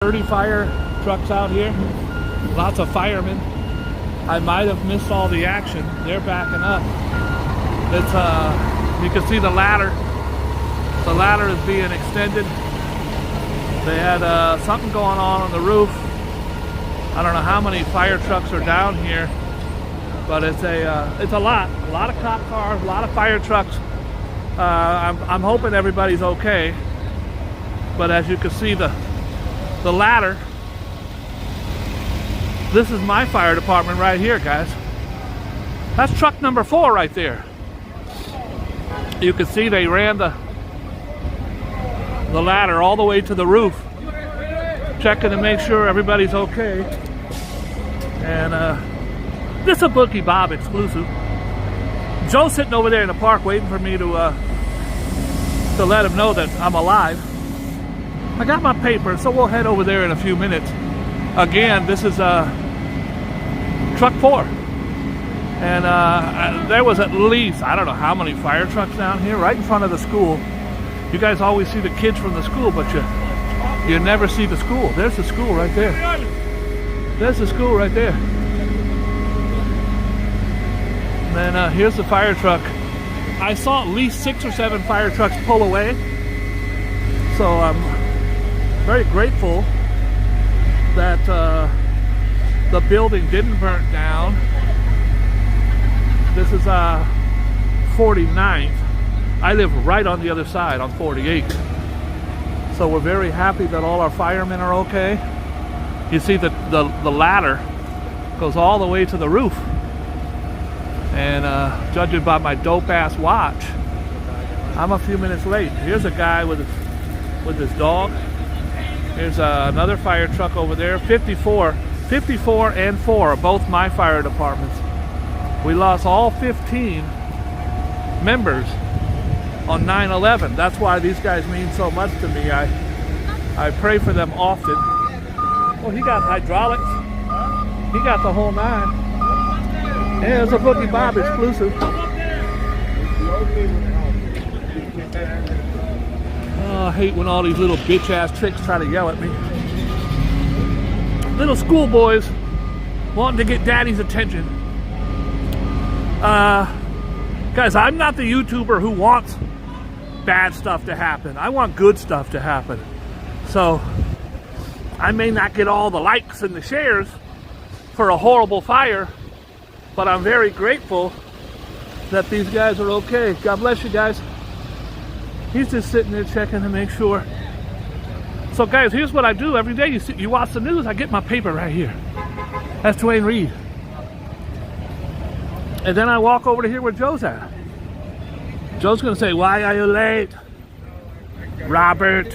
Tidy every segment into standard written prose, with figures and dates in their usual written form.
30 fire trucks out here, lots of firemen. I might have missed all the action. They're backing up. It's you can see the ladder. The ladder is being extended. They had something going on the roof. I don't know how many fire trucks are down here, but it's a lot of cop cars, a lot of fire trucks. I'm hoping everybody's okay, but as you can see, the ladder. This is my fire department right here, guys. That's truck number 4 right there. You can see they ran the ladder all the way to the roof, checking to make sure everybody's okay. And this is a Boogie Bob exclusive. Joe's sitting over there in the park waiting for me to let him know that I'm alive. I got my paper, so we'll head over there in a few minutes. Again, this is truck 4. And there was at least, I don't know how many fire trucks down here, right in front of the school. You guys always see the kids from the school, but you never see the school. There's the school right there. There's the school right there. And then here's the fire truck. I saw at least 6 or 7 fire trucks pull away. So I'm very grateful that the building didn't burn down. This is 49th. I live right on the other side on 48th. So we're very happy that all our firemen are okay. You see the ladder goes all the way to the roof. And judging by my dope ass watch, I'm a few minutes late. Here's a guy with his dog. Here's another fire truck over there. 54 and 4 are both my fire departments. We lost all 15 members on 9/11. That's why these guys mean so much to me. I pray for them often. Oh, he got hydraulics. He got the whole 9. Yeah, it's a Boogie Bob exclusive. Oh, I hate when all these little bitch ass tricks try to yell at me. Little schoolboys wanting to get daddy's attention. Guys, I'm not the YouTuber who wants bad stuff to happen. I want good stuff to happen. So I may not get all the likes and the shares for a horrible fire, but I'm very grateful that these guys are okay. God bless you guys. He's just sitting there checking to make sure. So guys, here's what I do every day. You watch the news, I get my paper right here. That's Dwayne Reed. And then I walk over to here where Joe's at. Joe's gonna say, "Why are you late, Robert?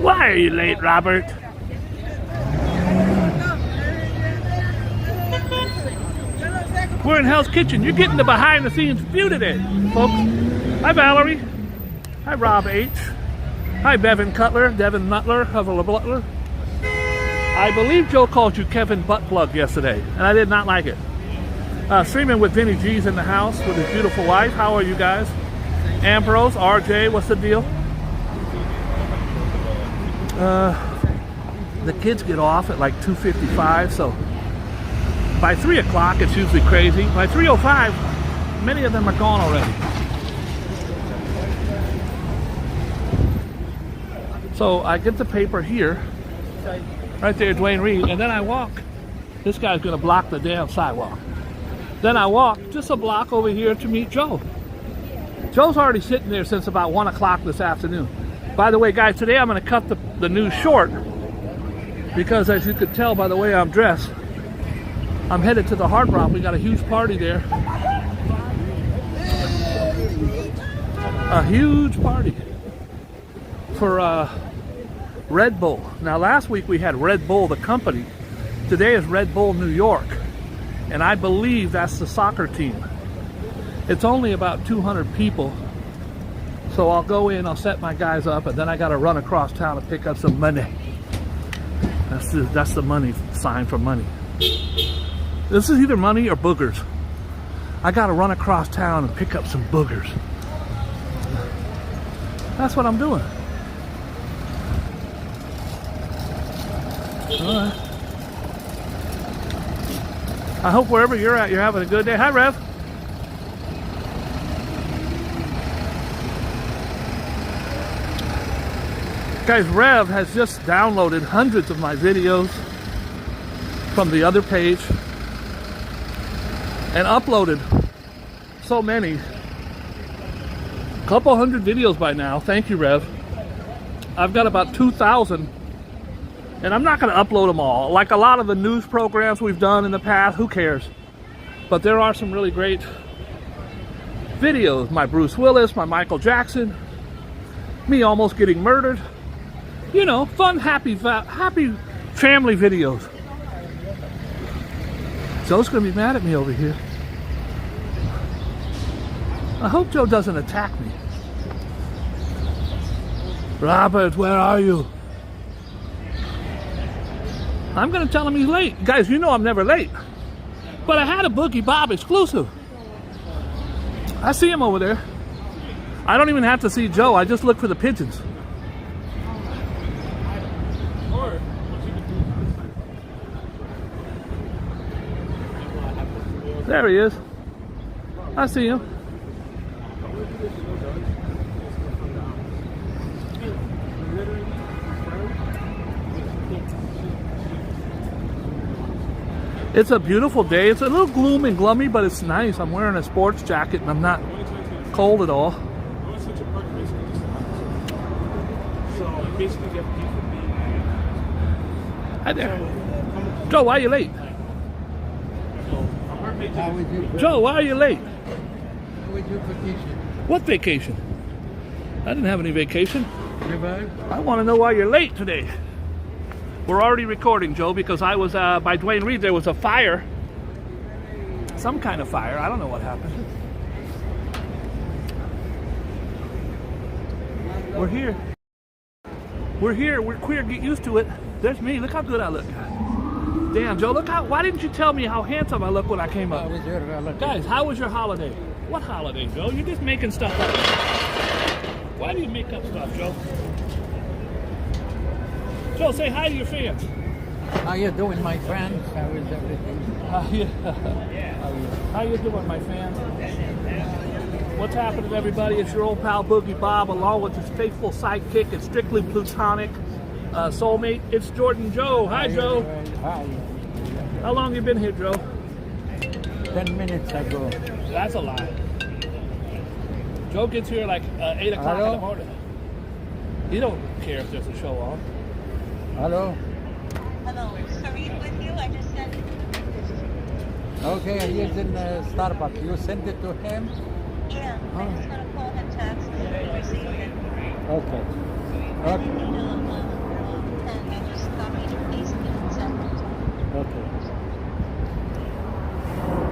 Why are you late, Robert?" We're in Hell's Kitchen. You're getting the behind the scenes view today, folks. Hi, Valerie. Hi, Rob H. Hi, Devin Nutler, Butler. I believe Joe called you Kevin Buttplug yesterday, and I did not like it. Streaming with Vinny G's in the house with his beautiful wife. How are you guys? Ambrose, RJ, what's the deal? The kids get off at like 2:55, so by 3 o'clock it's usually crazy. By 3:05, many of them are gone already. So I get the paper here, right there, Dwayne Reed, and then I walk. This guy's gonna block the damn sidewalk. Then I walk just a block over here to meet Joe. Joe's already sitting there since about 1 o'clock this afternoon. By the way, guys, today I'm gonna cut the news short because, as you could tell by the way I'm dressed, I'm headed to the Hard Rock. We got a huge party there. A huge party for Red Bull. Now, last week we had Red Bull, the company. Today is Red Bull New York. And I believe that's the soccer team. It's only about 200 people. So I'll go in, I'll set my guys up, and then I got to run across town and pick up some money. That's the money sign for money. This is either money or boogers. I got to run across town and pick up some boogers. That's what I'm doing. All right. I hope wherever you're at, you're having a good day. Hi, Rev. Guys, Rev has just downloaded hundreds of my videos from the other page and uploaded so many. A couple hundred videos by now. Thank you, Rev. I've got about 2,000, and I'm not going to upload them all. Like a lot of the news programs we've done in the past, who cares? But there are some really great videos. My Bruce Willis, my Michael Jackson, me almost getting murdered. You know, fun, happy family videos. Joe's going to be mad at me over here. I hope Joe doesn't attack me. Robert, where are you? I'm going to tell him he's late. Guys, you know I'm never late. But I had a Boogie Bob exclusive. I see him over there. I don't even have to see Joe. I just look for the pigeons. There he is. I see him. It's a beautiful day. It's a little gloom and gloomy, but it's nice. I'm wearing a sports jacket and I'm not cold at all. Hi there. Joe, why are you late? Joe, why are you late? What vacation? I didn't have any vacation. I want to know why you're late today. We're already recording, Joe, because I was by Dwayne Reed. There was a fire. Some kind of fire. I don't know what happened. We're here. We're here. We're queer. Get used to it. There's me. Look how good I look. Damn, Joe, look how. Why didn't you tell me how handsome I look when I came up? Guys, how was your holiday? What holiday, Joe? You're just making stuff up. Why do you make up stuff, Joe? Joe, say hi to your fans. How you doing, my friends? How is everything? How you doing, my fans? What's happening, everybody? It's your old pal Boogie Bob, along with his faithful sidekick and strictly plutonic soulmate. It's Jordan Joe. Hi, Joe. Hi. How long you been here, Joe? 10 minutes ago. That's a lie. Joe gets here like 8 o'clock in the morning. He don't care if there's a show on. Hello? Hello, Sareen with you. I just sent it. Okay, he's in Starbucks. You send it to him? Yeah, I'm just going to call him, text him, receive it. Okay. And I just copy and paste it and send it to him. Okay.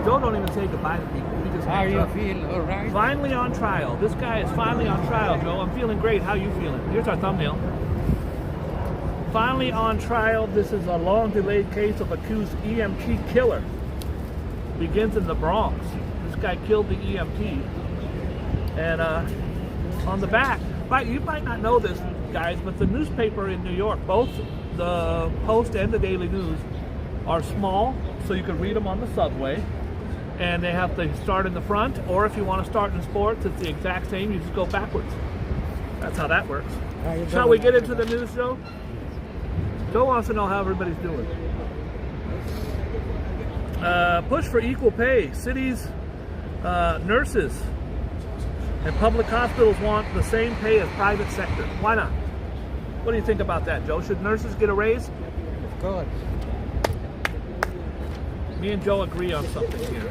Joe don't even say goodbye to people. He just How hangs you up. feel? All right? Finally on trial. This guy is finally on trial, Joe. I'm feeling great. How you feeling? Here's our thumbnail. Finally on trial. This is a long-delayed case of accused EMT killer. Begins in the Bronx. This guy killed the EMT. And on the back, you might not know this, guys, but the newspaper in New York, both the Post and the Daily News, are small, so you can read them on the subway. And they have to start in the front, or if you want to start in sports, it's the exact same. You just go backwards. That's how that works. Shall we get into the news, Joe? Joe wants to know how everybody's doing. Push for equal pay. Cities, nurses, and public hospitals want the same pay as private sector. Why not? What do you think about that, Joe? Should nurses get a raise? Of course. Me and Joe agree on something here.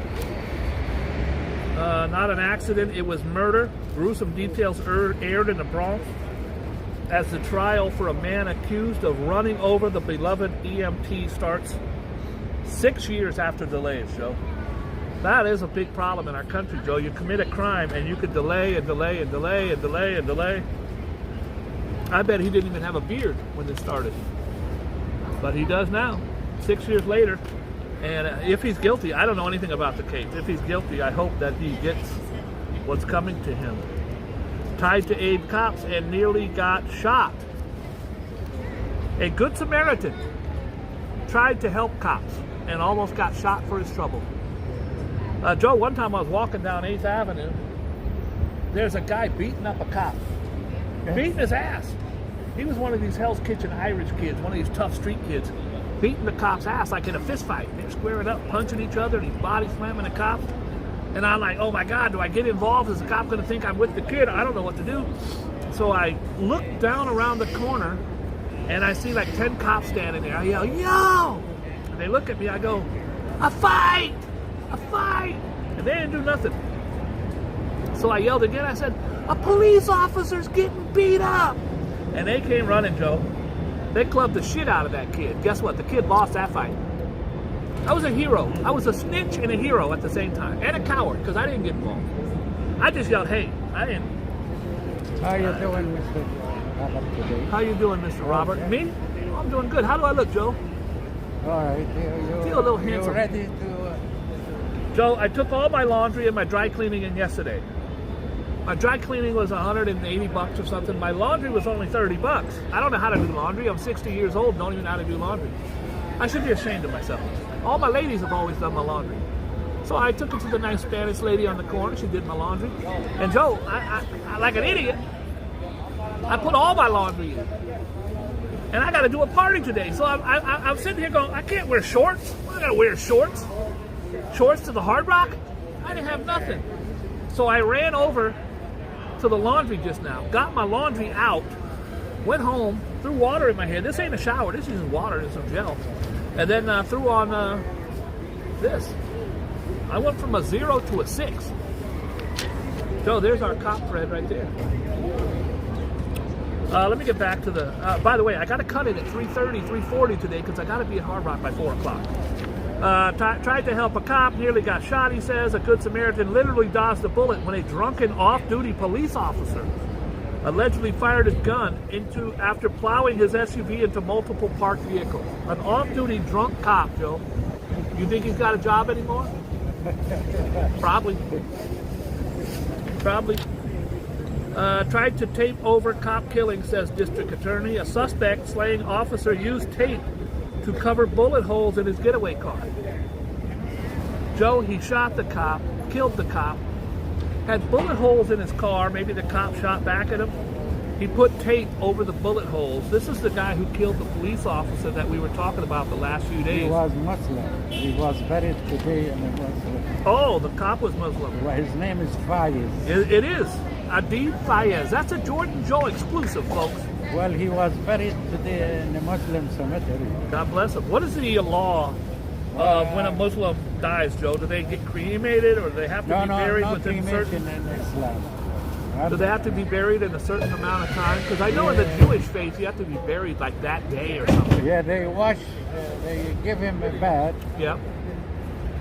Not an accident, it was murder. Gruesome details aired in the Bronx as the trial for a man accused of running over the beloved EMT starts 6 years after delays, Joe. That is a big problem in our country, Joe. You commit a crime and you could delay and delay and delay and delay and delay. I bet he didn't even have a beard when this started. But he does now, 6 years later. And if he's guilty, I don't know anything about the case. If he's guilty, I hope that he gets what's coming to him. Tried to aid cops and nearly got shot. A good Samaritan tried to help cops and almost got shot for his trouble. Joe, one time I was walking down 8th Avenue. There's a guy beating up a cop. Beating his ass. He was one of these Hell's Kitchen Irish kids, one of these tough street kids, beating the cop's ass like in a fist fight. They're squaring up, punching each other, and he's body slamming the cop. And I'm like, oh my God, do I get involved? Is the cop going to think I'm with the kid? I don't know what to do. So I look down around the corner, and I see like 10 cops standing there. I yell, yo! And they look at me, I go, a fight! A fight! And they didn't do nothing. So I yelled again, I said, a police officer's getting beat up! And they came running, Joe. They clubbed the shit out of that kid. Guess what? The kid lost that fight. I was a hero. I was a snitch and a hero at the same time. And a coward, because I didn't get involved. I just yelled, hey, I didn't. How you doing, Mr. Robert, today? How you doing, Mr. Robert? Me? I'm doing good. How do I look, Joe? All right. You Feel a little handsome. You ready to... Joe, I took all my laundry and my dry cleaning in yesterday. My dry cleaning was $180 or something. My laundry was only $30. I don't know how to do laundry. I'm 60 years old, don't even know how to do laundry. I should be ashamed of myself. All my ladies have always done my laundry. So I took it to the nice Spanish lady on the corner. She did my laundry. And Joe, I like an idiot, I put all my laundry in. And I got to do a party today. So I'm sitting here going, I can't wear shorts. I got to wear shorts. Shorts to the Hard Rock? I didn't have nothing. So I ran over to the laundry just now, got my laundry out, went home, threw water in my hair. This ain't a shower, this is just water and some gel. And then threw on this. I went from a 0 to a 6. Joe, there's our cop thread right there. Let me get back to the, by the way, I got to cut it at 3:30, 3:40 today because I got to be at Hard Rock by 4 o'clock. Tried to help a cop, nearly got shot, he says. A good Samaritan literally dodged a bullet when a drunken off-duty police officer allegedly fired his gun after plowing his SUV into multiple parked vehicles. An off-duty drunk cop, Joe. You think he's got a job anymore? Probably. Tried to tape over cop killing, says district attorney. A suspect slaying officer used tape to cover bullet holes in his getaway car. Joe, he shot the cop, killed the cop, had bullet holes in his car. Maybe the cop shot back at him. He put tape over the bullet holes. This is the guy who killed the police officer that we were talking about the last few days. He was Muslim. He was buried today in a Muslim. Oh, the cop was Muslim. Well, his name is Fayez. It is. Adib Fayez. That's a Jordan Joe exclusive, folks. Well, he was buried today in a Muslim cemetery. God bless him. What is the law of when a Muslim dies, Joe? Do they get cremated, or do they have to be buried within certain? In Islam. Do they have to be buried in a certain amount of time? Because I know in the Jewish faith you have to be buried like that day or something. Yeah, they they give him a bath. Yep.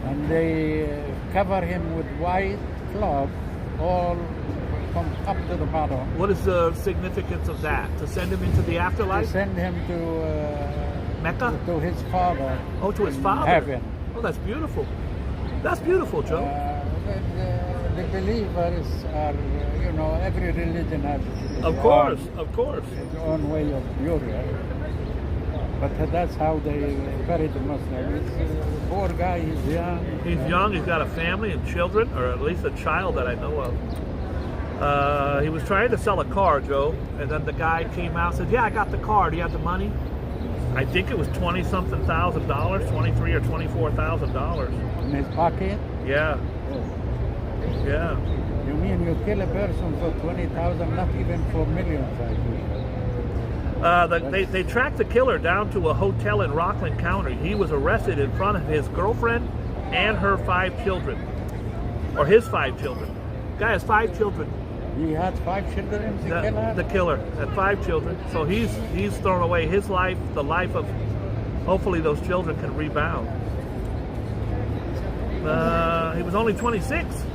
And they cover him with white cloth, all from up to the bottom. What is the significance of that? To send him into the afterlife? To send him to Mecca? to his father. Oh, to his father. Heaven. Oh, that's beautiful. That's beautiful, Joe. The believers are, every religion has its Of course. Its own way of burial. But that's how they bury the Muslim. He's a poor guy, he's young. He's young, he's got a family and children, or at least a child that I know of. He was trying to sell a car, Joe, and then the guy came out and said, yeah, I got the car. Do you have the money? I think it was $20-something thousand, $23,000 or $24,000. In his pocket? Yeah. Oh. Yeah. You mean you kill a person for 20,000, not even for millions, I think. They tracked the killer down to a hotel in Rockland County. He was arrested in front of his girlfriend and her 5 children. Or his 5 children. Guy has 5 children. He had 5 children, The killer had 5 children. So he's thrown away his life, the life of, hopefully those children can rebound. He was only 26.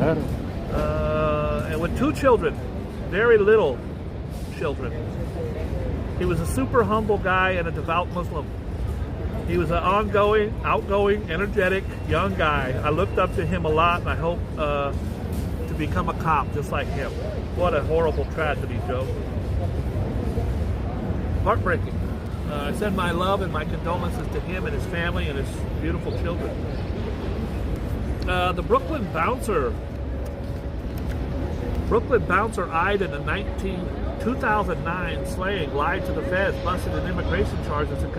And with 2 children, very little children. He was a super humble guy and a devout Muslim. He was an outgoing, energetic, young guy. I looked up to him a lot, and I hope to become a cop just like him. What a horrible tragedy, Joe. Heartbreaking. I send my love and my condolences to him and his family and his beautiful children. The Brooklyn Bouncer eyed in a 2009 slaying, lied to the feds, busted in immigration charges in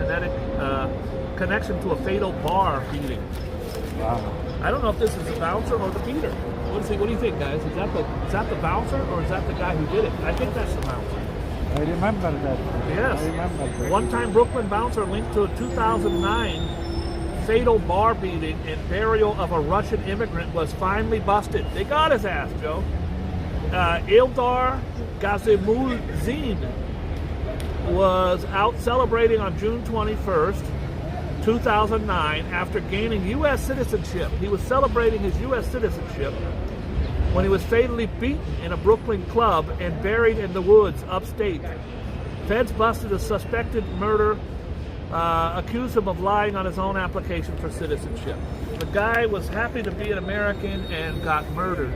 connection to a fatal bar beating. Wow. I don't know if this is the bouncer or the beater. What do you think, guys? Is that the bouncer or is that the guy who did it? I think that's the bouncer. I remember that. Yes. I remember that. One-time Brooklyn bouncer linked to a 2009 fatal bar beating and burial of a Russian immigrant was finally busted. They got his ass, Joe. Ildar Gazimuzin was out celebrating on June 21st, 2009 after gaining U.S. citizenship. He was celebrating his U.S. citizenship when he was fatally beaten in a Brooklyn club and buried in the woods upstate. Feds busted a suspected murder, accused him of lying on his own application for citizenship. The guy was happy to be an American and got murdered.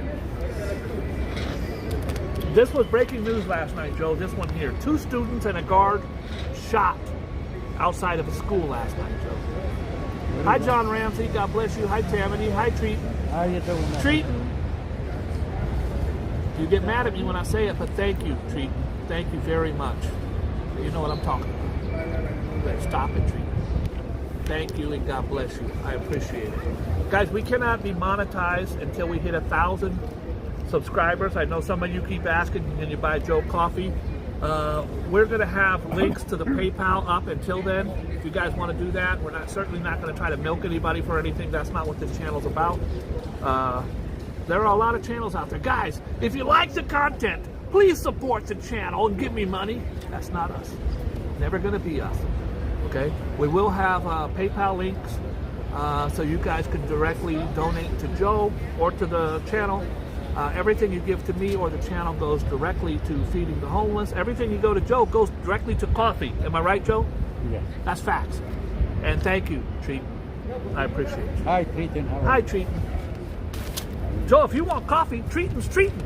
This was breaking news last night, Joe. This one here. 2 students and a guard shot outside of a school last night, Joe. Hi, John Ramsey. God bless you. Hi, Tammany. Hi, Treaton. How you doing? Treaton. You get mad at me when I say it, but thank you, Treaton. Thank you very much. You know what I'm talking about. Stop it, Treaton. Thank you and God bless you. I appreciate it. Guys, we cannot be monetized until we hit 1,000 subscribers. I know some of you keep asking, can you buy Joe coffee? We're going to have links to the PayPal up until then. If you guys want to do that, we're certainly not going to try to milk anybody for anything. That's not what this channel's about. There are a lot of channels out there. Guys, if you like the content, please support the channel and give me money. That's not us. Never going to be us. Okay? We will have PayPal links so you guys can directly donate to Joe or to the channel. Everything you give to me or the channel goes directly to feeding the homeless. Everything you go to Joe goes directly to coffee. Am I right, Joe? Yes. That's facts. And thank you, Treaton. I appreciate you. Hi, Treaton. How are Hi, you? Treaton. Joe, if you want coffee, Treaton's treating.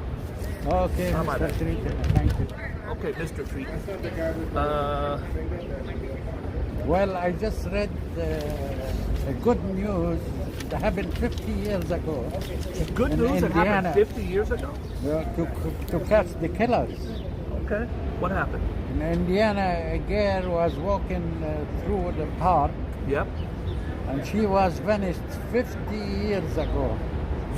Okay, How about Mr. that? Treaton. Thank you. Okay, Mr. Treaton. Well, I just read the good news that happened 50 years ago. Good in news that happened Indiana. 50 years ago. To catch the killers. Okay. What happened? In Indiana, a girl was walking through the park Yep. and she was vanished 50 years ago.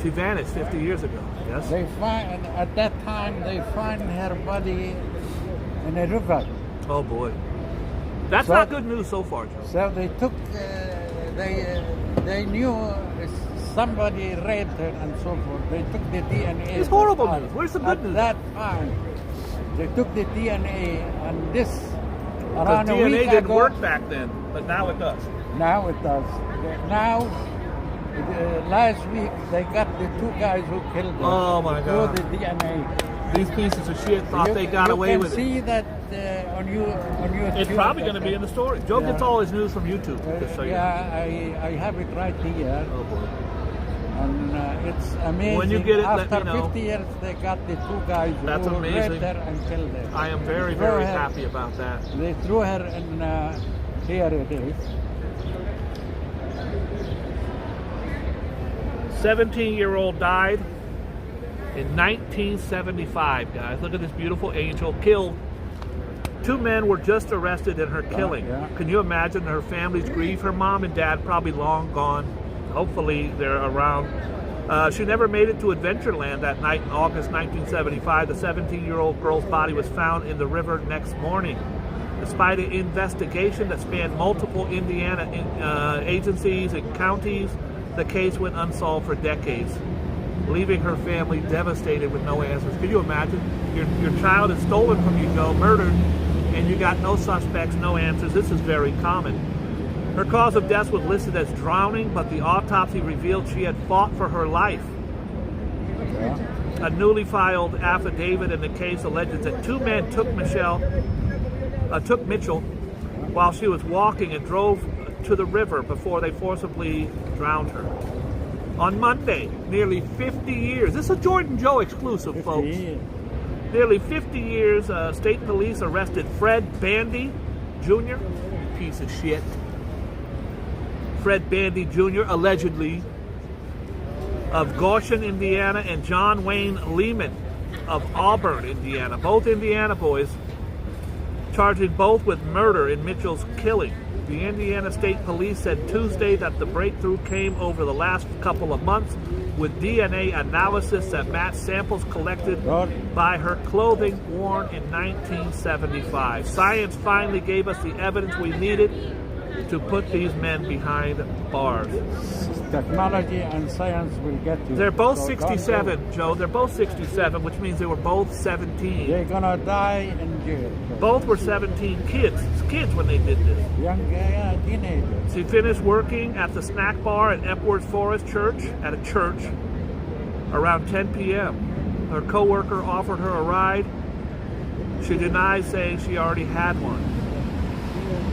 She vanished 50 years ago. Yes. At that time they find her body in a river. Oh boy. That's So- not good news so far, Joe. So they took, they knew somebody raped her and so forth. They took the DNA. It's horrible out. news. Where's the good news? At that time, they took the DNA and this Because around a DNA week didn't ago. work back then, but now it does. Now it does. Now, last week they got the 2 guys who killed her. Oh, my God. Through the DNA. These pieces of shit thought they got away with You it. can see that on YouTube. It's probably going to be in the story. Joe gets all his news from YouTube. Just so you know. Yeah, I have it right here. Oh boy. And it's amazing. When you get it, let after me know. 50 years, they got the 2 guys That's who amazing. raped her and killed her. I am very, Threw very her- happy about that. They threw her in, here it is. 17-year-old died in 1975, guys. Look at this beautiful angel killed. 2 men were just arrested in her killing. Yeah. Can you imagine her family's grief? Her mom and dad probably long gone. Hopefully they're around. She never made it to Adventureland that night in August 1975. The 17-year-old girl's body was found in the river next morning. Despite an investigation that spanned multiple Indiana agencies and counties, the case went unsolved for decades, leaving her family devastated with no answers. Can you imagine? Your child is stolen from you, Joe, murdered, and you got no suspects, no answers. This is very common. Her cause of death was listed as drowning, but the autopsy revealed she had fought for her life. Yeah. A newly filed affidavit in the case alleges that 2 men took Mitchell while she was walking and drove to the river before they forcibly drowned her. On Monday, nearly 50 years, this is a Jordan Joe exclusive, 50 folks. years. Nearly 50 years, state police arrested Fred Bandy Jr., piece of shit. Fred Bandy Jr., allegedly, of Goshen, Indiana, and John Wayne Lehman of Auburn, Indiana. Both Indiana boys, charging both with murder in Mitchell's killing. The Indiana State Police said Tuesday that the breakthrough came over the last couple of months with DNA analysis that matched samples collected by her clothing worn in 1975. Science finally gave us the evidence we needed to put these men behind bars. Technology and science will get you. They're both 67, Joe. They're both 67, which means they were both 17. They're gonna die in jail. Both were 17 kids when they did this. Young teenagers. She finished working at the snack bar at Epworth Forest Church, at a church, around 10 p.m. Her co-worker offered her a ride. She denied, saying she already had one.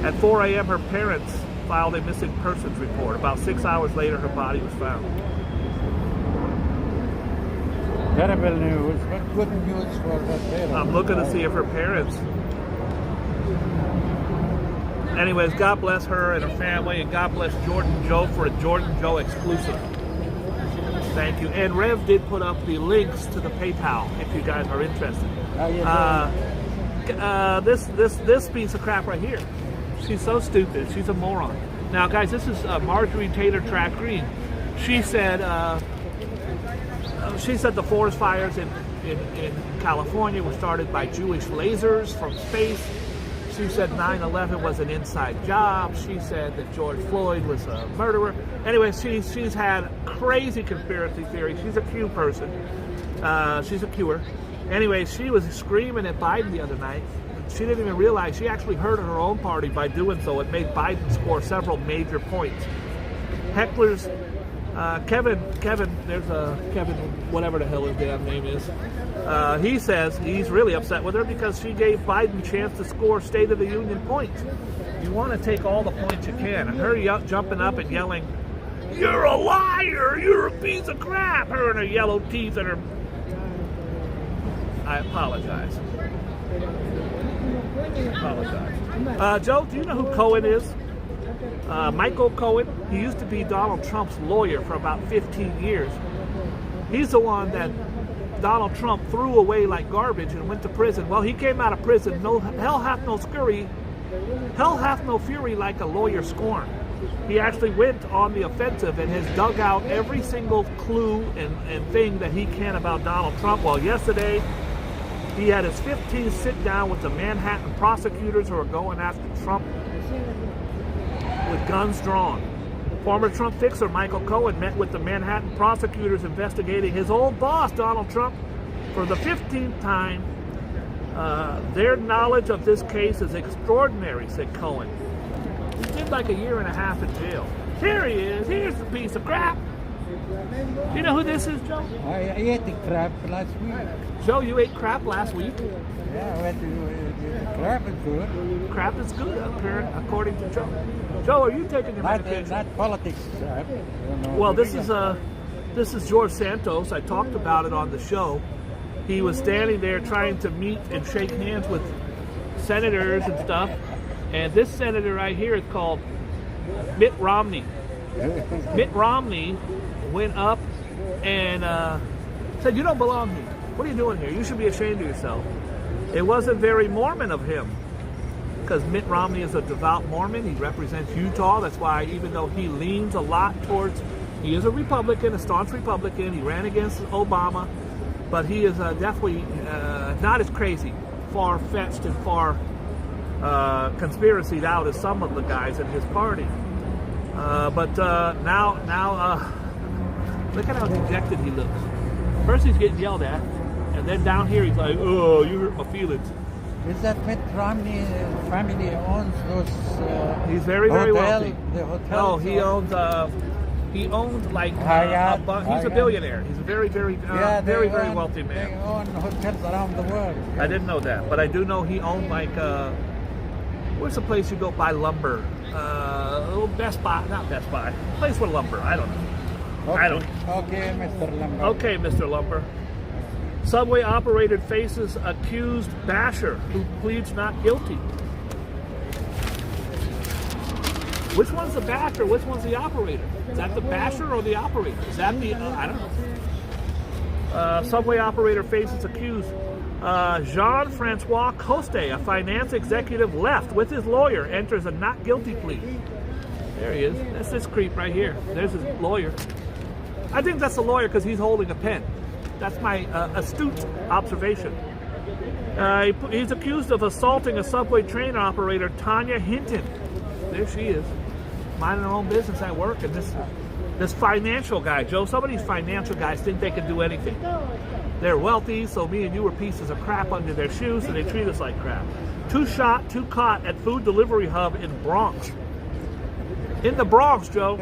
At 4 a.m., her parents filed a missing persons report. About 6 hours later, her body was found. Terrible news, but good news for the parents. I'm looking to see if her parents... Anyways, God bless her and her family, and God bless Jordan Joe for a Jordan Joe exclusive. Thank you. And Rev did put up the links to the PayPal if you guys are interested. This piece of crap right here. She's so stupid. She's a moron. Now, guys, this is Marjorie Taylor Track Green. She said the forest fires in California were started by Jewish lasers from space. She said 9/11 was an inside job. She said that George Floyd was a murderer. Anyway, she's had crazy conspiracy theories. She's a Q person. She's a Qer. Anyway, she was screaming at Biden the other night. She didn't even realize she actually hurt her own party by doing so. It made Biden score several major points. Hecklers, Kevin, there's a Kevin, whatever the hell his damn name is. He says he's really upset with her because she gave Biden a chance to score State of the Union points. You want to take all the points you can. And her jumping up and yelling, "You're a liar! You're a piece of crap!" Her and her yellow teeth and her... I apologize. Joe, do you know who Cohen is? Michael Cohen. He used to be Donald Trump's lawyer for about 15 years. He's the one that Donald Trump threw away like garbage and went to prison. Well, he came out of prison. No hell hath no fury like a lawyer scorned. He actually went on the offensive and has dug out every single clue and thing that he can about Donald Trump. Well, yesterday he had his 15th sit down with the Manhattan prosecutors who are going after Trump with guns drawn. Former Trump fixer Michael Cohen met with the Manhattan prosecutors investigating his old boss, Donald Trump, for the 15th time. Their knowledge of this case is extraordinary, said Cohen. He did like a year and a half in jail. Here he is. Here's the piece of crap. You know who this is, Joe? I ate the crap last week. Joe, you ate crap last week? Yeah, crap is good. Crap is good, according to Joe. Joe, are you taking your medication? Not politics crap. Well, this is George Santos. I talked about it on the show. He was standing there trying to meet and shake hands with senators and stuff. And this senator right here is called Mitt Romney. Mitt Romney went up and said, "You don't belong here. What are you doing here? You should be ashamed of yourself." It wasn't very Mormon of him, because Mitt Romney is a devout Mormon. He represents Utah. That's why, even though he leans a lot towards, he is a Republican, a staunch Republican. He ran against Obama, but he is definitely not as crazy, far-fetched and far conspiracied out as some of the guys in his party. But now, look at how dejected he looks. First he's getting yelled at, and then down here he's like, "Oh, you hurt my feelings." Is that Mitt Romney family owns those? He's very wealthy. The hotel. Oh, he owns like he's a billionaire. He's a very very wealthy man. They own hotels around the world. I didn't know that, but I do know he owned like where's the place you go buy lumber? Best Buy, not Best Buy. Place for lumber. I don't know. Okay. I don't. Okay, Mr. Lumber. Okay, Mr. Lumber. Subway operator faces accused basher who pleads not guilty. Which one's the basher? Which one's the operator? Is that the basher or the operator? Is that the, I don't know. Subway operator faces accused. Jean-Francois Coste, a finance executive, left with his lawyer, enters a not guilty plea. There he is. That's this creep right here. There's his lawyer. I think that's the lawyer because he's holding a pen. That's my astute observation. He's accused of assaulting a subway train operator, Tanya Hinton. There she is, minding her own business at work. And this financial guy, Joe, some of these financial guys think they can do anything. They're wealthy, so me and you were pieces of crap under their shoes, and they treat us like crap. 2 shot, 2 caught at food delivery hub in Bronx. In the Bronx, Joe.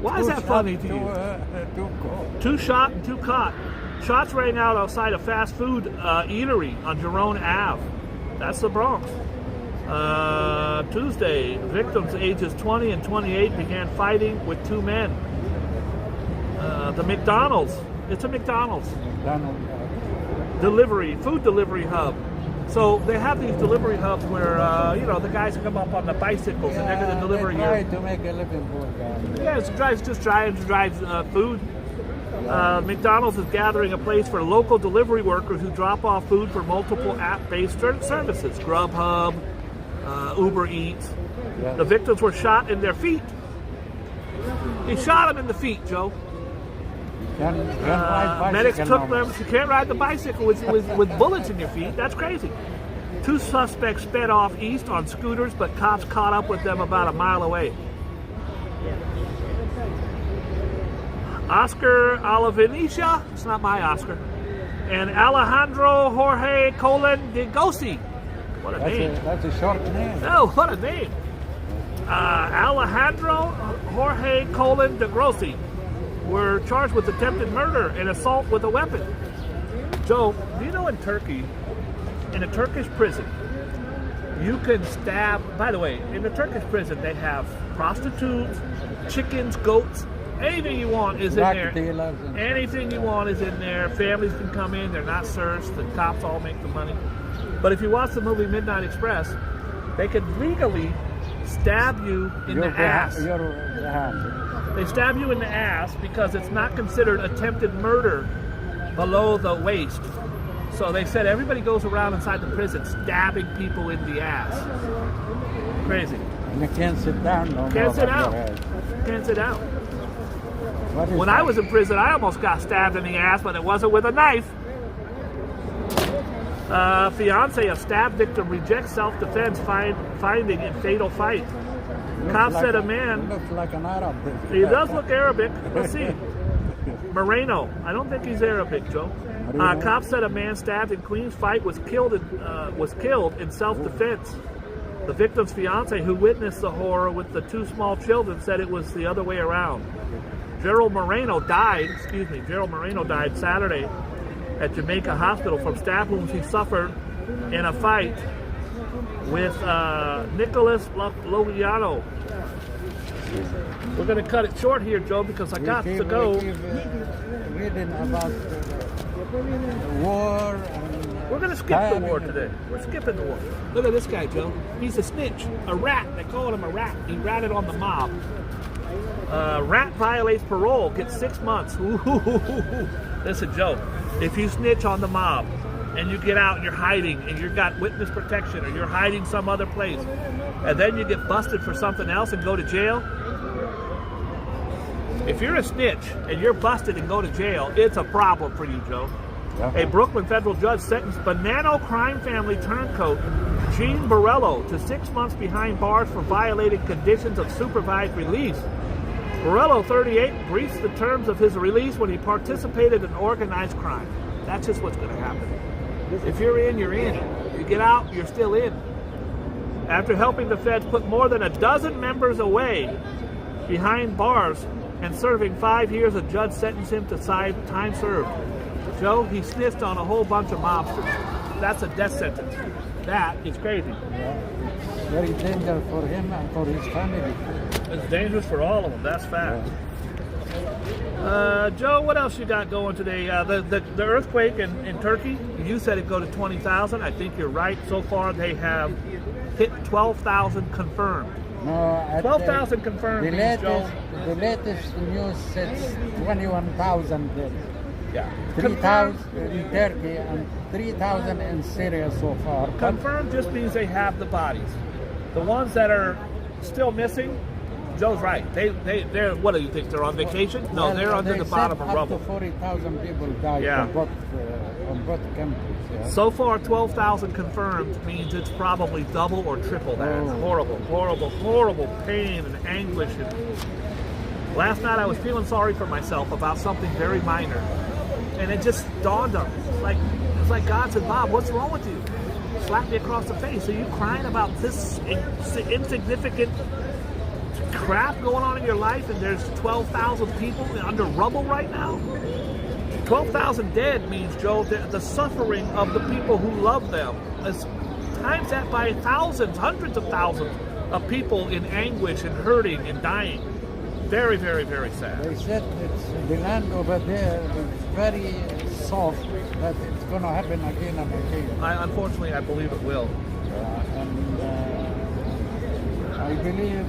Why is that funny to you? 2 shot and 2 caught. Shots rang out outside a fast food eatery on Jerome Ave. That's the Bronx. Tuesday, victims ages 20 and 28 began fighting with 2 men. The McDonald's. It's a McDonald's. Food delivery hub. So they have these delivery hubs where, the guys come up on the bicycles and they're going to deliver you. Try to make a living for guys. Yeah, it's drives food. McDonald's is gathering a place for local delivery workers who drop off food for multiple app-based services. Grubhub, Uber Eats. Yes. The victims were shot in their feet. He shot them in the feet, Joe. Medics took them. You can't ride the bicycle with bullets in your feet. That's crazy. 2 suspects sped off east on scooters, but cops caught up with them about a mile away. Oscar Olivencia, it's not my Oscar, and Alejandro Jorge Colon de Gossi. What a name. That's a short name. Oh, what a name. Alejandro Jorge Colon de Grossi were charged with attempted murder and assault with a weapon. Joe, do you know in Turkey, in a Turkish prison, you can stab, by the way, in the Turkish prison they have prostitutes, chickens, goats, anything you want is in there. Anything you want is in there. Families can come in, they're not searched, the cops all make the money. But if you watch the movie Midnight Express, they can legally stab you in the ass. They stab you in the ass because it's not considered attempted murder below the waist. So they said everybody goes around inside the prison stabbing people in the ass. Crazy. And you can't sit down no more. Can't sit down. Can't sit down. When I was in prison, I almost got stabbed in the ass, but it wasn't with a knife. Fiance of stabbed victim rejects self-defense finding in fatal fight. Cops said a man. Looks like an Arab. He does look Arabic. Let's see. Moreno. I don't think he's Arabic, Joe. Cops said a man stabbed in Queens fight was killed in self-defense. The victim's fiance, who witnessed the horror with the 2 small children, said it was the other way around. Gerald Moreno died Saturday at Jamaica Hospital from stab wounds he suffered in a fight with Nicholas Logiano. We're going to cut it short here, Joe, because I got to go. Reading about the war. We're going to skip the war today. We're skipping the war. Look at this guy, Joe. He's a snitch, a rat. They call him a rat. He ratted on the mob. Rat violates parole, gets 6 months. Ooh. Listen, Joe, if you snitch on the mob and you get out and you're hiding and you've got witness protection or you're hiding some other place and then you get busted for something else and go to jail, if you're a snitch and you're busted and go to jail, it's a problem for you, Joe. A Brooklyn federal judge sentenced Bonanno crime family turncoat Gene Borello to 6 months behind bars for violating conditions of supervised release. Borello, 38, breached the terms of his release when he participated in organized crime. That's just what's going to happen. If you're in, you're in. You get out, you're still in. After helping the feds put more than a dozen members away behind bars and serving 5 years, a judge sentenced him to time served. Joe, he snitched on a whole bunch of mobsters. That's a death sentence. That is crazy. Very dangerous for him and for his family. It's dangerous for all of them. That's fact. Joe, what else you got going today? The earthquake in Turkey, you said it'd go to 20,000. I think you're right. So far, they have hit 12,000 confirmed. No, 12,000 confirmed. The latest news says 21,000 dead. Yeah. 3,000 in Turkey and 3,000 in Syria so far. Confirmed just means they have the bodies. The ones that are still missing, Joe's right. They're what do you think? They're on vacation? No, they're under the bottom of rubble. Up to 40,000 people died on both countries. Yeah. So far, 12,000 confirmed means it's probably double or triple that. Oh. Horrible, horrible, horrible pain and anguish. And last night I was feeling sorry for myself about something very minor, and it just dawned on me. It's like God said, "Bob, what's wrong with you?" Slapped me across the face. Are you crying about this insignificant crap going on in your life, and there's 12,000 people under rubble right now? 12,000 dead means, Joe, the suffering of the people who love them is times that by thousands, hundreds of thousands of people in anguish and hurting and dying. Very, very, very sad. They said the land over there is very soft, that it's going to happen again and again. Unfortunately, I believe it will. And I believe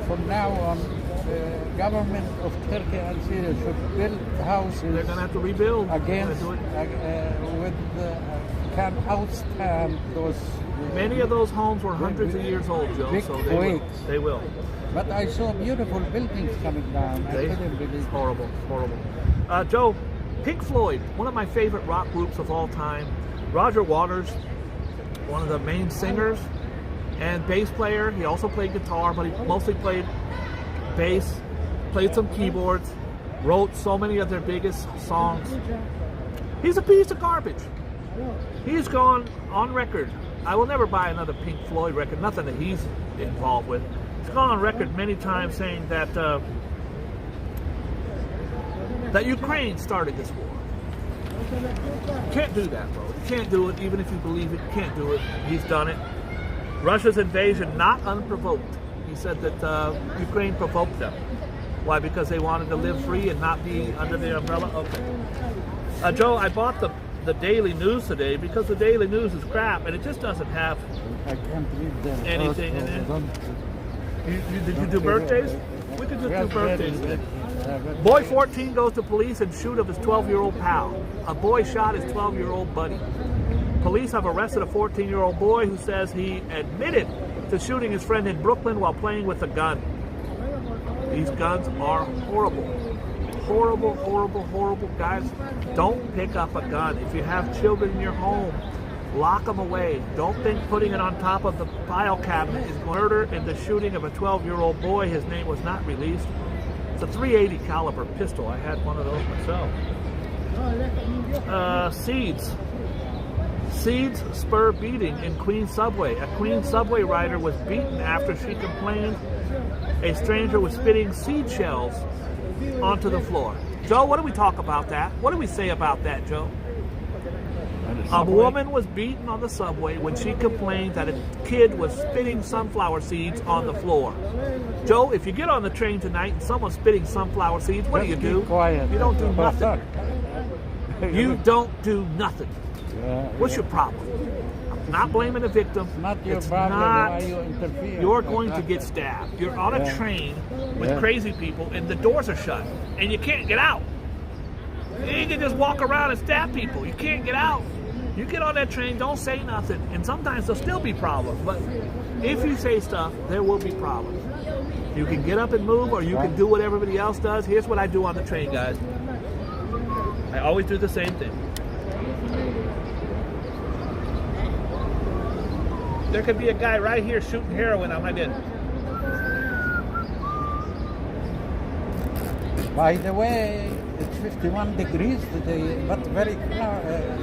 from now on, the government of Turkey and Syria should build houses. They're going to have to rebuild. Against, can outstand those. Many of those homes were hundreds of years old, Joe. Big So quakes. they will. But I saw beautiful buildings coming down. I couldn't believe it. Horrible, horrible. Joe, Pink Floyd, one of my favorite rock groups of all time. Roger Waters, one of the main singers and bass player. He also played guitar, but he mostly played bass, played some keyboards, wrote so many of their biggest songs. He's a piece of garbage. He's gone on record. I will never buy another Pink Floyd record, nothing that he's involved with. He's gone on record many times saying that that Ukraine started this war. You can't do that, bro. You can't do it, even if you believe it. You can't do it. He's done it. Russia's invasion, not unprovoked. He said that Ukraine provoked them. Why? Because they wanted to live free and not be under the umbrella? Okay. Joe, I bought the Daily News today because the Daily News is crap and it just doesn't have I can't read them. anything in it. Did you do birthdays? We could just do birthdays then. Boy 14 goes to police and shoot of his 12-year-old pal. A boy shot his 12-year-old buddy. Police have arrested a 14-year-old boy who says he admitted to shooting his friend in Brooklyn while playing with a gun. These guns are horrible. Horrible, horrible, horrible. Guys, don't pick up a gun. If you have children in your home, lock them away. Don't think putting it on top of the file cabinet is murder in the shooting of a 12-year-old boy. His name was not released. It's a .380 caliber pistol. I had one of those myself. Seeds spur beating in Queens subway. A Queens subway rider was beaten after she complained a stranger was spitting seed shells onto the floor. Joe, what do we talk about that? What do we say about that, Joe? A woman was beaten on the subway when she complained that a kid was spitting sunflower seeds on the floor. Joe, if you get on the train tonight and someone's spitting sunflower seeds, what do you do? Quiet. You don't do nothing. You don't do nothing. Yeah, What's your problem? I'm not blaming the victim. Not your It's problem. not. Why you interfere? You're going to get stabbed. You're on a train with crazy people and the doors are shut and you can't get out. You can just walk around and stab people. You can't get out. You get on that train, don't say nothing, and sometimes there'll still be problems. But if you say stuff, there will be problems. You can get up and move, or you can do what everybody else does. Here's what I do on the train, guys. I always do the same thing. There could be a guy right here shooting heroin on my bed. By the way, it's 51 degrees today, but very crowded.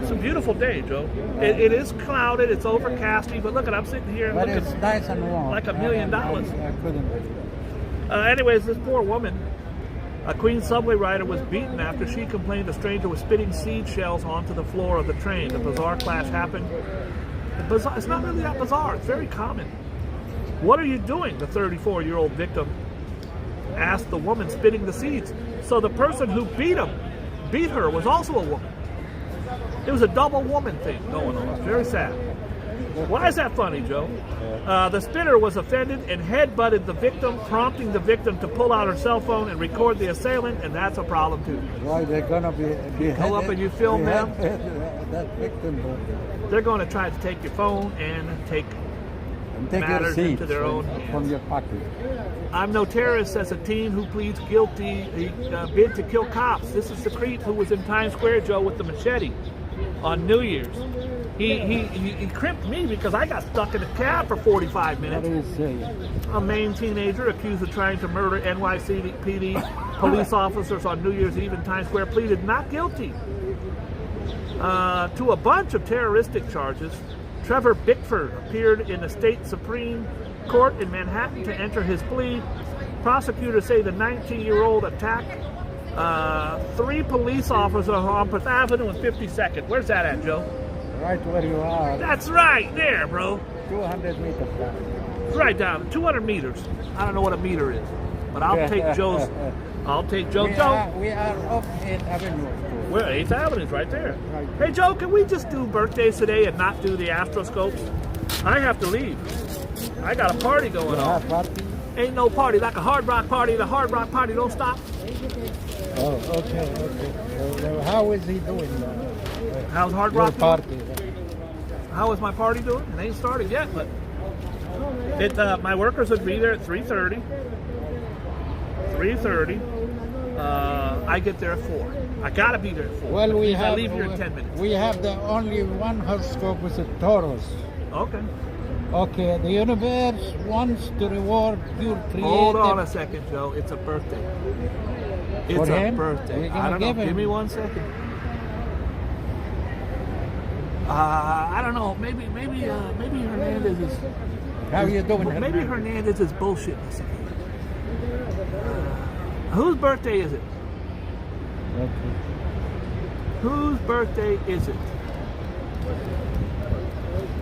It's a beautiful day, Joe. It is clouded, it's overcasty, but look, I'm sitting here and But looking it's nice and warm. like $1 million. I couldn't believe it. Anyways, this poor woman, a Queens subway rider, was beaten after she complained a stranger was spitting seed shells onto the floor of the train. The bizarre clash happened. It's not really that bizarre. It's very common. What are you doing? The 34-year-old victim asked the woman spitting the seeds. So the person who beat her was also a woman. It was a double woman thing going on. Very sad. Why is that funny, Joe? The spitter was offended and head-butted the victim, prompting the victim to pull out her cell phone and record the assailant, and that's a problem too. Why they're gonna be Go up and you film them. That victim. They're going to try to take your phone and take Take your matters seat into their own from hands. your pocket. I'm no terrorist, says a teen who pleads guilty. He bid to kill cops. This is the creep who was in Times Square, Joe, with the machete on New Year's. He crimped me because I got stuck in a cab for 45 What minutes. do you say? A Maine teenager accused of trying to murder NYC PD police officers on New Year's Eve in Times Square pleaded not guilty to a bunch of terroristic charges. Trevor Bickford appeared in the state Supreme Court in Manhattan to enter his plea. Prosecutors say the 19-year-old attacked 3 police officers on 5th Avenue and 52nd. Where's that at, Joe? Right where you are. That's right there, bro. 200 meters down. It's right down, 200 meters. I don't know what a meter is, but I'll take Joe's. I'll take Joe. We Joe, are off 8th Avenue. we're 8th Avenue's right there. Right. Hey, Joe, can we just do birthdays today and not do the astroscopes? I have to leave. I got a party going on. Party? Ain't no party like a hard rock party. The hard rock party don't stop. Oh, okay. How is he doing? How's hard Your rock doing? party? How is my party doing? It ain't started yet, but my workers would be there at 3:30. 3:30. I get there at 4. I gotta be there at 4. Well, I leave here in 10 minutes. We have the only one horoscope with a Taurus. Okay. Okay, the universe wants to reward your creative. Hold on a second, Joe. It's a birthday. It's For a him? birthday. We're gonna I don't know. give him. Give me 1 second. I don't know. Maybe Hernandez is. How you doing? Maybe Hernandez is bullshitting us. Whose birthday is it? Okay. Whose birthday is it?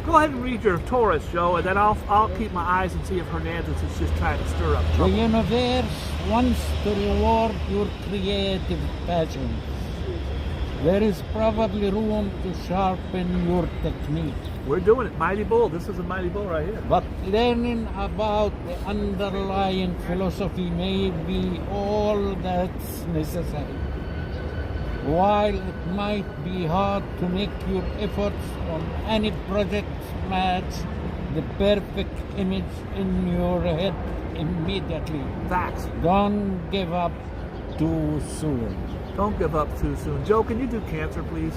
Go ahead and read your Taurus, Joe, and then I'll keep my eyes and see if Hernandez is just trying to stir up The trouble. universe wants to reward your creative passion. There is probably room to sharpen your technique. We're doing it. Mighty Bull. This is a Mighty Bull right here. But learning about the underlying philosophy may be all that's necessary. While it might be hard to make your efforts on any project match the perfect image in your head immediately, Facts. don't give up too soon. Don't give up too soon. Joe, can you do cancer, please?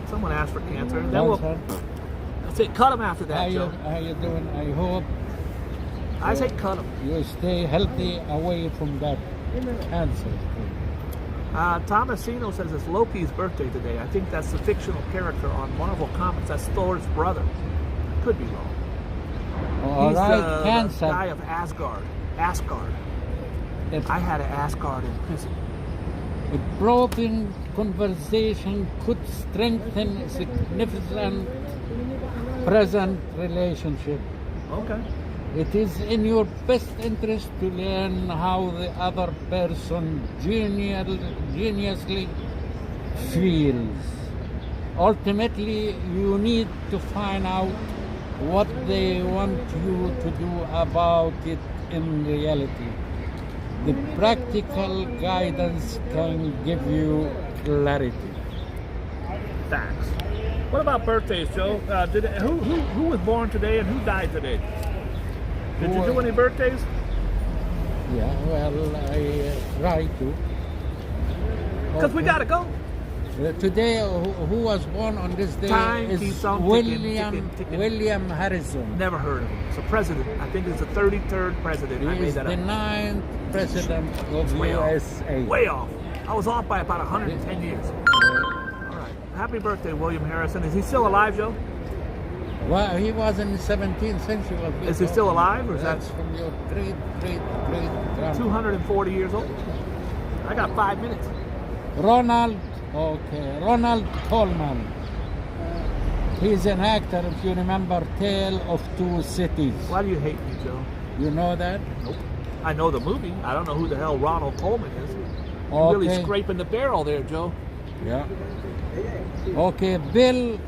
Someone asked for cancer. Then we'll. That's it. Cut him after that, Joe. How you doing? I hope I say cut him. you stay healthy away from that cancer. Tomasino says it's Loki's birthday today. I think that's the fictional character on Marvel Comics. That's Thor's brother. Could be wrong. All He's right, the cancer. guy of Asgard. I had an Asgard in prison. A broken conversation could strengthen a significant present relationship. Okay. It is in your best interest to learn how the other person genuinely feels. Ultimately, you need to find out what they want you to do about it in reality. The practical guidance can give you clarity. Facts. What about birthdays, Joe? Who was born today and who died today? Did you do any birthdays? Yeah, well, I try to. Because we gotta go. Today, who was born on this day Time is keeps on ticking. William Harrison. Never heard of him. It's a president. I think it's the 33rd president. I He made is that the up. 9th president of Way off. USA. Way off. I was off by about 110 years. All right. Happy birthday, William Harrison. Is he still alive, Joe? Well, he was in the 17th century. Is he still alive, or is that That's from your great grandfather. 240 years old? I got 5 minutes. Ronald Coleman. He's an actor, if you remember Tale of Two Cities. Why do you hate me, Joe? You know that? Nope. I know the movie. I don't know who the hell Ronald Coleman is. You're really Okay. scraping the barrel there, Joe. Yeah. Okay, Bill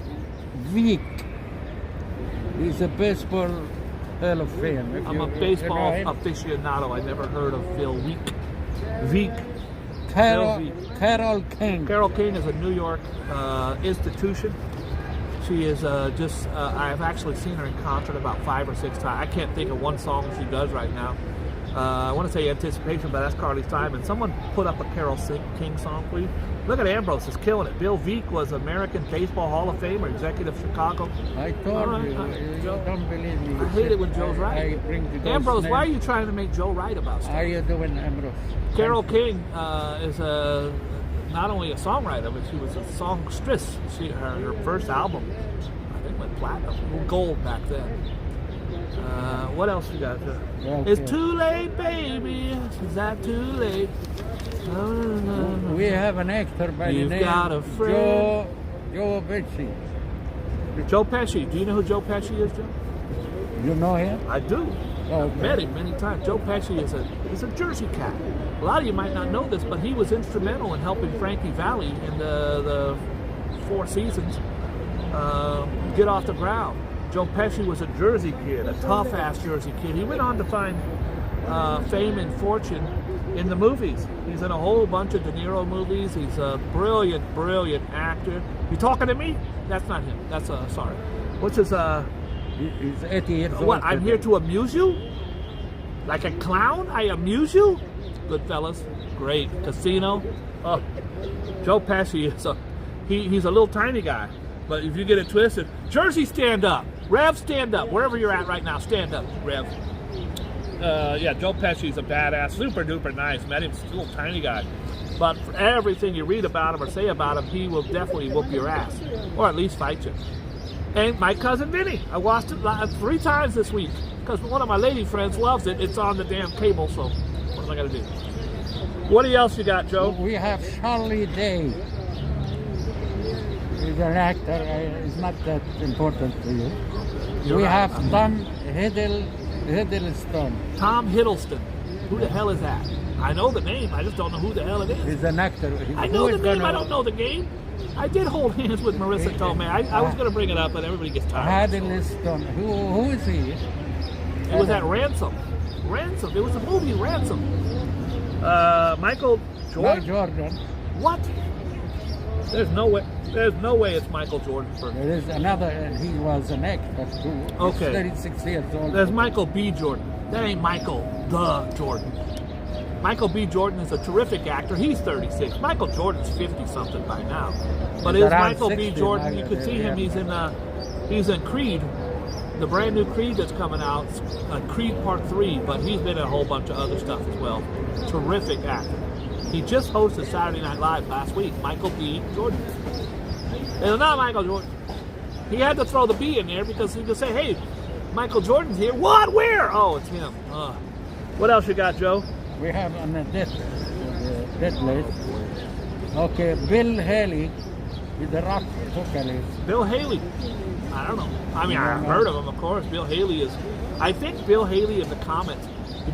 Veeck. He's a baseball Hall of Fame. If I'm you- a you baseball know him. aficionado. I never heard of Phil Week. Veek. Carol King. Carol King is a New York institution. She is I've actually seen her in concert about 5 or 6 times. I can't think of one song she does right now. I want to say Anticipation, but that's Carly Simon. Someone put up a Carol King song, please. Look at Ambrose, is killing it. Bill Veek was American Baseball Hall of Famer, executive Chicago. I told All right, you, you Joe. don't believe me. I hate it when Joe's I right. bring the Ambrose, ghost why are name. you trying to make Joe right about stuff? How you doing, Ambrose? Carol King is not only a songwriter, but she was a songstress. Her first album, I think, went platinum, gold back then. What else you got? Okay. It's too late, baby. Is that too late? We have an actor by You've the name got a friend. Joe Pesci. Joe Pesci. Do you know who Joe Pesci is, Joe? You know him? I do. I've met him many times. Joe Pesci is a Jersey cat. A lot of you might not know this, but he was instrumental in helping Frankie Valli in the Four Seasons get off the ground. Joe Pesci was a Jersey kid, a tough-ass Jersey kid. He went on to find fame and fortune in the movies. He's in a whole bunch of De Niro movies. He's a brilliant, brilliant actor. You talking to me? That's not him. That's sorry. What's his He's 80 years old. What? I'm here to amuse you? Like a clown? I amuse you? Goodfellas, great. Casino. Oh, Joe Pesci is he's a little tiny guy, but if you get it twisted, Jersey, stand up. Rev, stand up. Wherever you're at right now, stand up, Rev. Yeah, Joe Pesci's a badass, super duper nice. Met him, a little tiny guy. But for everything you read about him or say about him, he will definitely whoop your ass, or at least fight you. And my cousin Vinny, I watched it 3 times this week because one of my lady friends loves it. It's on the damn cable, so what am I gonna do? What else you got, Joe? We have Charlie Day. He's an actor. It's not that important to you. We have Tom Hiddleston. Tom Hiddleston. Who the hell is that? I know the name. I just don't know who the hell it is. He's an actor. I know the name. I don't know the game. I did hold hands with Marissa Tomei. I was going to bring it up, but everybody gets tired. Hiddleston. Who is he? It was at Ransom. Ransom. It was a movie, Ransom. Michael Jordan? Mike Jordan. What? There's no way. There's no way it's Michael Jordan. There is another, and he was an actor too. He's Okay. 36 years old. There's Michael B. Jordan. That ain't Michael the Jordan. Michael B. Jordan is a terrific actor. He's 36. Michael Jordan's 50-something by now. But He's it's around Michael B. 60, Jordan. You can see him. yeah. He's in Creed, the brand new Creed that's coming out, Creed Part 3. But he's been in a whole bunch of other stuff as well. Terrific actor. He just hosted Saturday Night Live last week. Michael B. Jordan. And not Michael Jordan. He had to throw the B in there because he could say, "Hey, Michael Jordan's here." What? Where? Oh, it's him. What else you got, Joe? We have on the death list. Okay, Bill Haley with the rock vocalist. Bill Haley. I don't know. I mean, I've heard of him, of course. Bill Haley is. I think Bill Haley in the comments.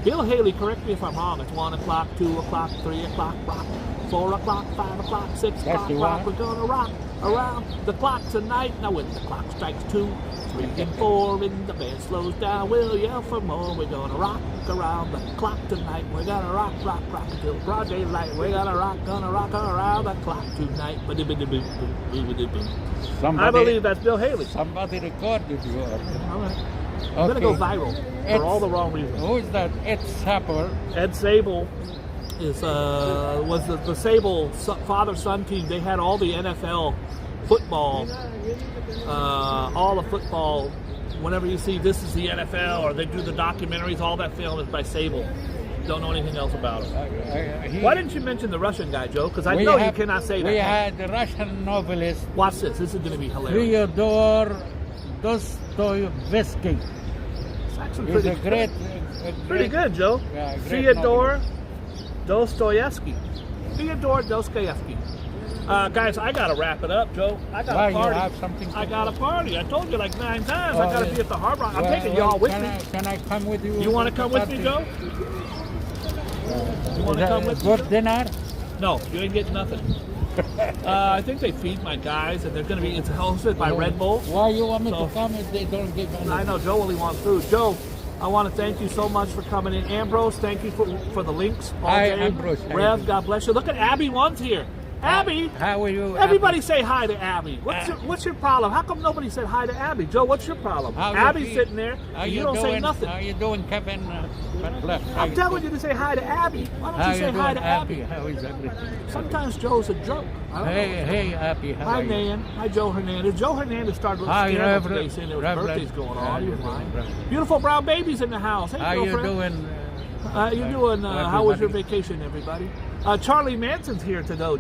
Bill Haley, correct me if I'm wrong. It's 1 o'clock, 2 o'clock, 3 o'clock, rock. 4 o'clock, 5 o'clock, 6 o'clock, rock. We're gonna rock around the clock tonight. Now when the clock strikes 2, 3, and 4, and the band slows down, we'll yell for more. We're gonna rock around the clock tonight. We're gonna rock until broad daylight. We're gonna rock around the clock tonight. I believe that's Bill Haley. Somebody recorded you. All right. I'm gonna go viral for all the wrong reasons. Who is that? Ed Sapper. Ed Sable is was the Sable father-son team. They had all the NFL football, all the football. Whenever you see This Is the NFL or they do the documentaries, all that film is by Sable. Don't know anything else about him. Why didn't you mention the Russian guy, Joe? Because I know you cannot say that. We had the Russian novelist. Watch this. This is going to be hilarious. Fyodor Dostoevsky. It's actually He's a great, pretty good, Joe. Yeah, great Fyodor Dostoevsky. Fyodor Dostoevsky. Guys, I gotta wrap it up, Joe. I got Why, a party. you have something to I got a party. I told you like 9 times. Oh, I gotta yeah. be at the Hard Rock. I'm taking y'all with me. Can I come with you? You want to come with me, Joe? You want to come with me? Good dinner? No, you ain't getting nothing. I think they feed my guys, and they're going to be. It's hosted by Red Bull. Why you want me So- to come if they don't give anything? I know Joe only wants food. Joe, I want to thank you so much for coming in. Ambrose, thank you for the links. all Hi, day. Ambrose. How you Rev, doing? God bless you. Look at Abby One's here. Abby, How are you? everybody say hi to Abby. What's your problem? How come nobody said hi to Abby? Joe, what's your problem? How you Abby's feel? sitting there, How and you you don't say doing? nothing. How you doing, Kevin? Butler? I'm telling you to say hi to Abby. Why don't How you say you hi doing, to Abby? How is everything? Sometimes Joe's a joke. I don't know. Hey, Abby, how Hi, are you? Nan. Hi, Joe Hernandez. Joe Hernandez started a little Hi, scandal today Reverend. saying there was Reverend. birthdays going How on. He you was doing, lying. Reverend? Beautiful brown babies in the house. Hey, How you girlfriend. doing? You doing? How was your everybody? vacation, everybody? Charlie Manson's here today,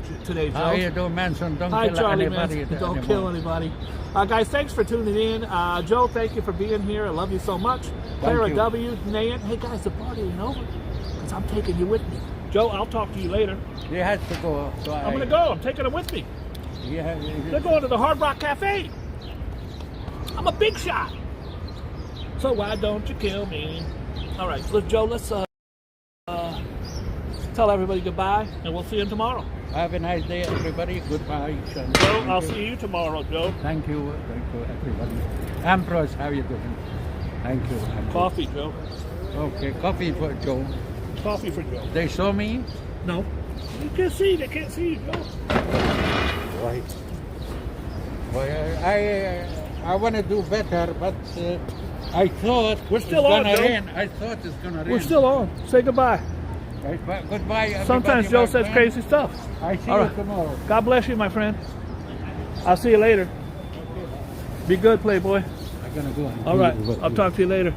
Joe. How you doing, Manson? Don't Hi, kill Charlie anybody Manson. Don't anymore. kill anybody. Guys, thanks for tuning in. Joe, thank you for being here. I love you so much. Clara you. W, Nan. Hey, guys, the party ain't over because I'm taking you with me. Joe, I'll talk to you later. He has to go. So I'm going to go. I'm taking him with me. Yeah, They're going to the Hard Rock Cafe. I'm a big shot. So why don't you kill me? All right, Joe, let's tell everybody goodbye, and we'll see you tomorrow. have a nice day, everybody. Goodbye. Sean. Joe, I'll see you tomorrow, Joe. Thank you, everybody. Ambrose, how you doing? Thank you. Ambrose. Coffee, Joe. Okay, coffee for Joe. Coffee for Joe. They saw me. No. You can't see. They can't see you, Joe. Right. Well, I want to do better, but I thought We're still it's on, gonna Joe. rain. I thought it's gonna rain. We're still on. Say goodbye. Right, but goodbye. Everybody, Sometimes Joe my says friend. crazy stuff. I see All you right. tomorrow. God bless you, my friend. I'll see you later. Be good, Playboy. I'm gonna go. And All do right. what I'll you- talk to you later.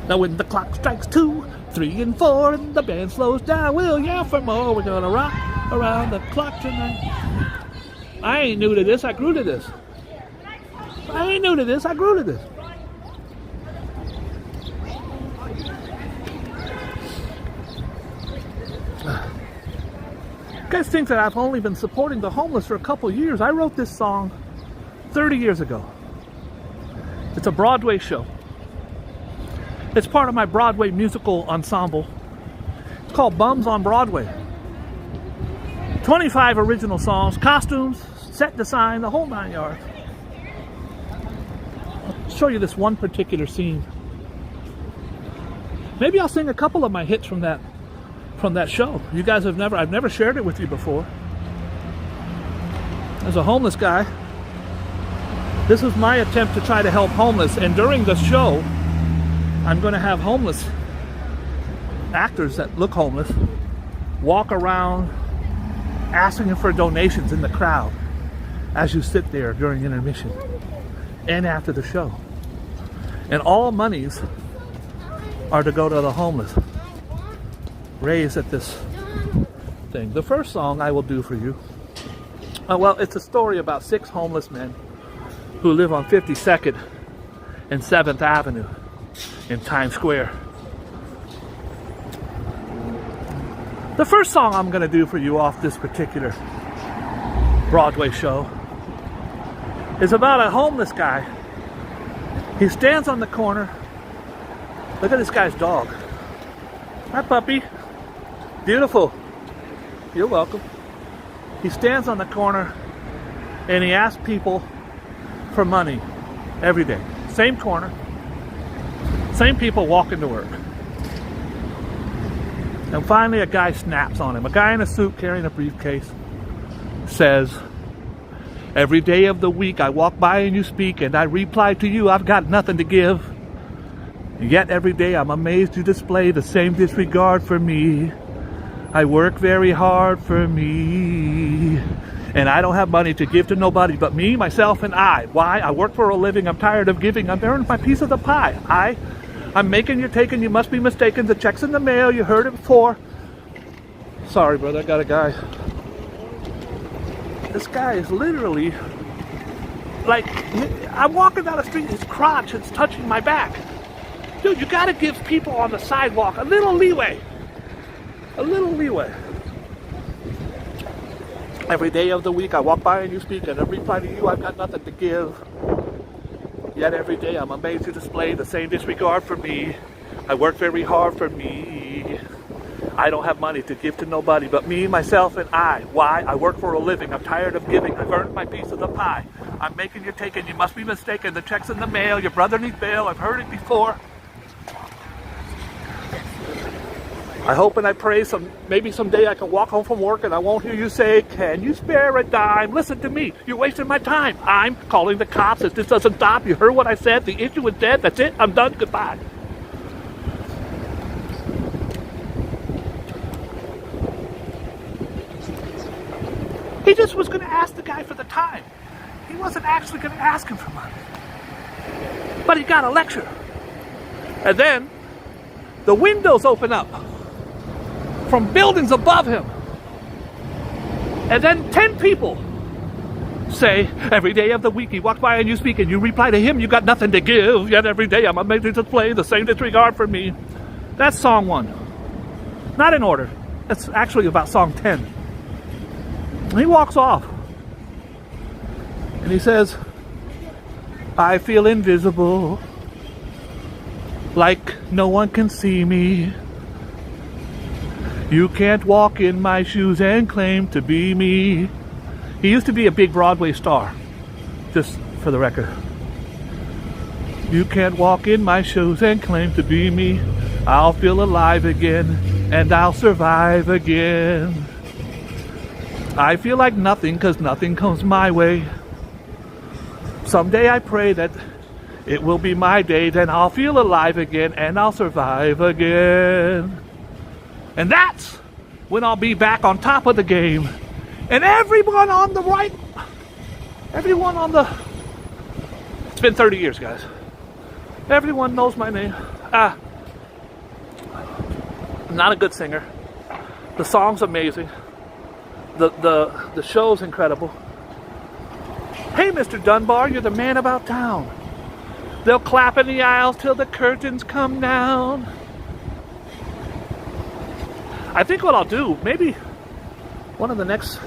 Now when the clock strikes 2, 3, and 4, and the band slows down, we'll yell for more. We're gonna rock around the clock tonight. I ain't new to this. I grew to this. I ain't new to this. I grew to this. You guys think that I've only been supporting the homeless for a couple years. I wrote this song 30 years ago. It's a Broadway show. It's part of my Broadway musical ensemble. It's called Bums on Broadway. 25 original songs, costumes, set design, the whole 9 yards. I'll show you this one particular scene. Maybe I'll sing a couple of my hits from that show. You guys I've never shared it with you before. There's a homeless guy. This is my attempt to try to help homeless, and during the show I'm going to have homeless actors that look homeless walk around asking for donations in the crowd as you sit there during intermission and after the show. And all monies are to go to the homeless raised at this thing. The first song I will do for you, well, it's a story about 6 homeless men who live on 52nd and 7th Avenue in Times Square. The first song I'm going to do for you off this particular Broadway show is about a homeless guy. He stands on the corner. Look at this guy's dog. Hi, puppy. Beautiful. You're welcome. He stands on the corner and he asks people for money every day. Same corner. Same people walking to work. And finally a guy snaps on him. A guy in a suit carrying a briefcase says, "Every day of the week I walk by and you speak, and I reply to you, I've got nothing to give. Yet every day I'm amazed you display the same disregard for me. I work very hard for me. And I don't have money to give to nobody but me, myself, and I. Why? I work for a living. I'm tired of giving. I'm earning my piece of the pie. I'm making, you're taking, you must be mistaken. The check's in the mail. You heard it before." Sorry, brother. I got a guy. This guy is literally like, I'm walking down the street, his crotch is touching my back. Dude, you gotta give people on the sidewalk a little leeway. A little leeway. Every day of the week I walk by and you speak, and I reply to you, I've got nothing to give. Yet every day I'm amazed you display the same disregard for me. I work very hard for me. I don't have money to give to nobody but me, myself, and I. Why? I work for a living. I'm tired of giving. I've earned my piece of the pie. I'm making you take it. You must be mistaken. The check's in the mail. Your brother needs bail. I've heard it before. I hope and I pray maybe someday I can walk home from work and I won't hear you say, can you spare a dime? Listen to me. You're wasting my time. I'm calling the cops if this doesn't stop. You heard what I said. The issue is dead. That's it. I'm done. Goodbye. He just was going to ask the guy for the time. He wasn't actually going to ask him for money. But he got a lecture. And then the windows open up from buildings above him. And then 10 people say, every day of the week he walks by and you speak and you reply to him, you got nothing to give. Yet every day I'm amazed to display the same disregard for me. That's song 1. Not in order. It's actually about song 10. And he walks off. And he says, I feel invisible, like no one can see me. You can't walk in my shoes and claim to be me. He used to be a big Broadway star, just for the record. You can't walk in my shoes and claim to be me. I'll feel alive again, and I'll survive again. I feel like nothing, 'cause nothing comes my way. Someday I pray that it will be my day, then I'll feel alive again, and I'll survive again. And that's when I'll be back on top of the game. And everyone on the right, everyone on the, it's been 30 years, guys. Everyone knows my name. I'm not a good singer. The song's amazing. The show's incredible. Hey, Mr. Dunbar, you're the man about town. They'll clap in the aisles till the curtains come down. I think what I'll do, maybe one of the next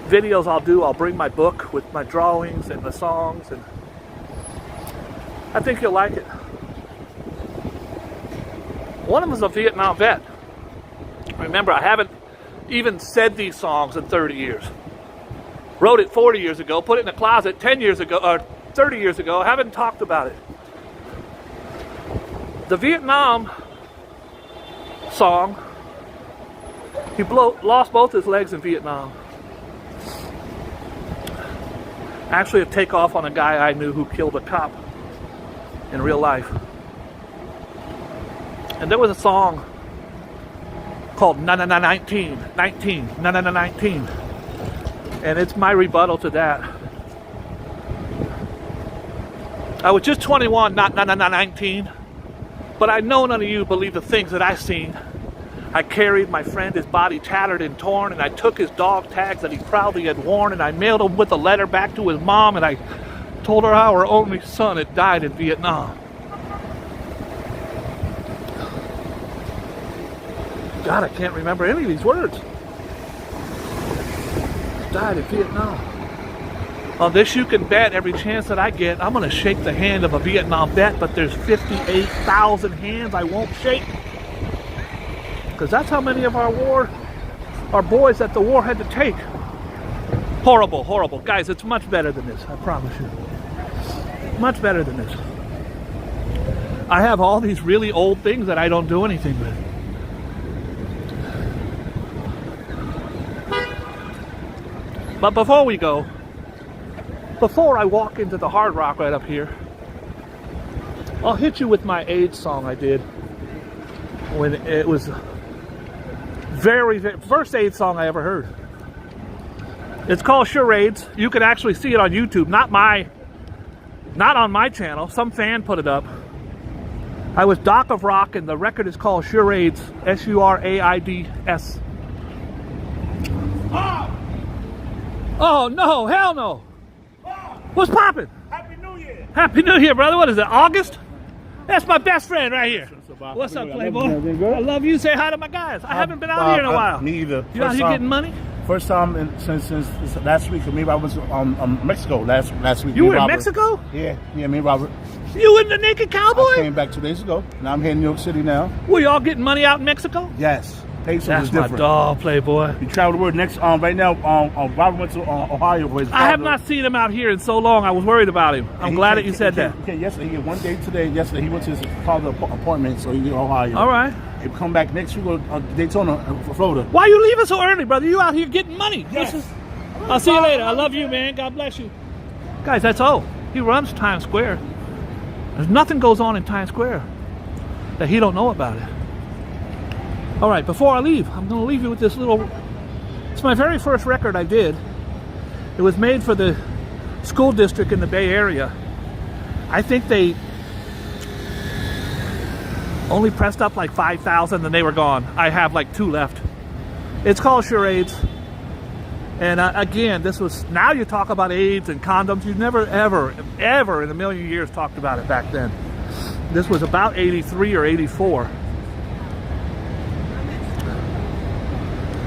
videos I'll bring my book with my drawings and the songs, and I think you'll like it. One of them is a Vietnam vet. Remember, I haven't even said these songs in 30 years. Wrote it 40 years ago, put it in the closet 10 years ago, or 30 years ago. I haven't talked about it. The Vietnam song, he lost both his legs in Vietnam. Actually, a takeoff on a guy I knew who killed a cop in real life. And there was a song called 19, and it's my rebuttal to that. I was just 21, not 19, but I know none of you believe the things that I've seen. I carried my friend, his body tattered and torn, and I took his dog tags that he proudly had worn, and I mailed him with a letter back to his mom, and I told her how her only son had died in Vietnam. God, I can't remember any of these words. Died in Vietnam. On this you can bet, every chance that I get, I'm going to shake the hand of a Vietnam vet, but there's 58,000 hands I won't shake. Because that's how many of our boys at the war had to take. Horrible, horrible. Guys, it's much better than this, I promise you. Much better than this. I have all these really old things that I don't do anything with. But before we go, before I walk into the Hard Rock right up here, I'll hit you with my AIDS song I did when it was very first AIDS song I ever heard. It's called Charades. You can actually see it on YouTube, not on my channel. Some fan put it up. I was Doc of Rock, and the record is called Charades, S-U-R-A-I-D-S. Oh no, hell no. What's poppin'? Happy New Year. Happy New Year, brother. What is it, August? That's my best friend right here. What's up, Playboy? I love you. Say hi to my guys. I haven't been out here in a while. Me either. You out here getting money? First time since last week. Me and Robert was Mexico last week. You Me were and in Robert- Mexico? Yeah, me and Robert. You in the Naked I Cowboy? came back 2 days ago. Now I'm here in New York City now. Were y'all getting money out in Mexico? Yes. Peso That's is my different. dog, Playboy. You travel the world next. Right now, Robert went to Ohio for his I have father. not seen him out here in so long. I was worried about him. I'm He glad came- that you said he that. came- Okay, yesterday he had one day today. Yesterday he went to his father's appointment, so he in Ohio. All right. He come back next week to Daytona, Florida. Why you leaving so early, brother? You out here getting money. Yes. I'll see you later. I love you, man. God bless you. Guys, that's O. He runs Times Square. There's nothing goes on in Times Square that he don't know about it. All right, before I leave, I'm going to leave you with this little... It's my very first record I did. It was made for the school district in the Bay Area. I think they only pressed up like 5,000 and they were gone. I have like 2 left. It's called Charades. And again, this was... Now you talk about AIDS and condoms. You never, ever, ever in a million years talked about it back then. This was about 83 or 84.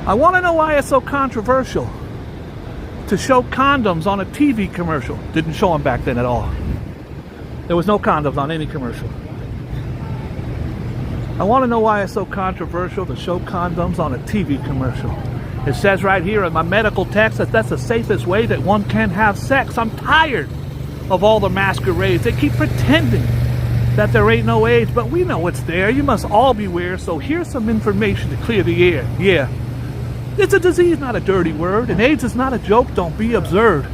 I want to know why it's so controversial to show condoms on a TV commercial. Didn't show them back then at all. There was no condoms on any commercial. I want to know why it's so controversial to show condoms on a TV commercial. It says right here in my medical text that that's the safest way that one can have sex. I'm tired of all the masquerades. They keep pretending that there ain't no AIDS, but we know it's there. You must all beware. So here's some information to clear the air. Yeah. It's a disease, not a dirty word, and AIDS is not a joke. Don't be absurd.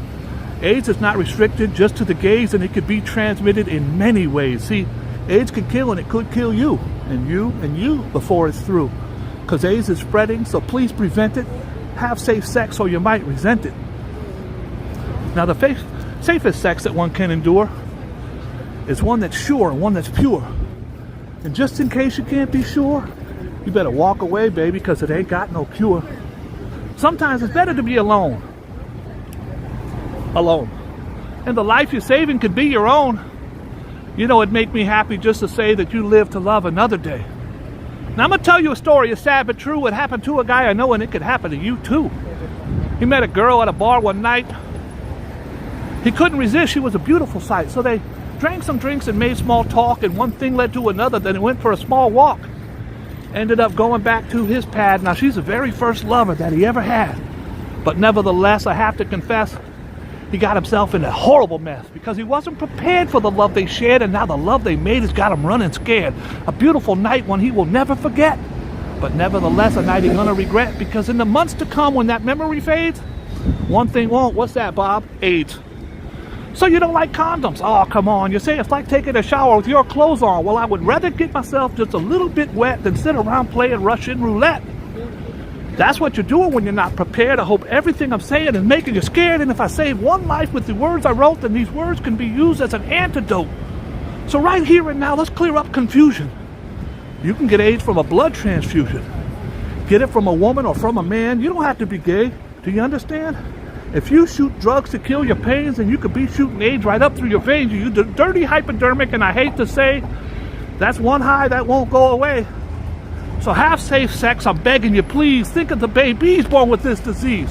AIDS is not restricted just to the gays, and it could be transmitted in many ways. See, AIDS could kill, and it could kill you before it's through. Because AIDS is spreading, so please prevent it. Have safe sex, or you might resent it. Now, the safest sex that one can endure is one that's sure and one that's pure. And just in case you can't be sure, you better walk away, baby, because it ain't got no cure. Sometimes it's better to be alone. Alone. And the life you're saving could be your own. You know, it'd make me happy just to say that you live to love another day. Now, I'm going to tell you a story. It's sad but true. It happened to a guy I know, and it could happen to you, too. He met a girl at a bar one night. He couldn't resist. She was a beautiful sight. So they drank some drinks and made small talk, and one thing led to another. Then he went for a small walk. Ended up going back to his pad. Now, she's the very first lover that he ever had. But nevertheless, I have to confess, he got himself in a horrible mess because he wasn't prepared for the love they shared, and now the love they made has got him running scared. A beautiful night, one he will never forget. But nevertheless, a night he's gonna regret, because in the months to come, when that memory fades, one thing won't. What's that, Bob? AIDS. So you don't like condoms? Oh, come on. You say it's like taking a shower with your clothes on. Well, I would rather get myself just a little bit wet than sit around playing Russian roulette. That's what you're doing when you're not prepared. I hope everything I'm saying is making you scared. And if I save one life with the words I wrote, then these words can be used as an antidote. So right here and now, let's clear up confusion. You can get AIDS from a blood transfusion. Get it from a woman or from a man. You don't have to be gay. Do you understand? If you shoot drugs to kill your pains, then you could be shooting AIDS right up through your veins. You dirty hypodermic, and I hate to say, that's one high that won't go away. So have safe sex, I'm begging you, please. Think of the babies born with this disease.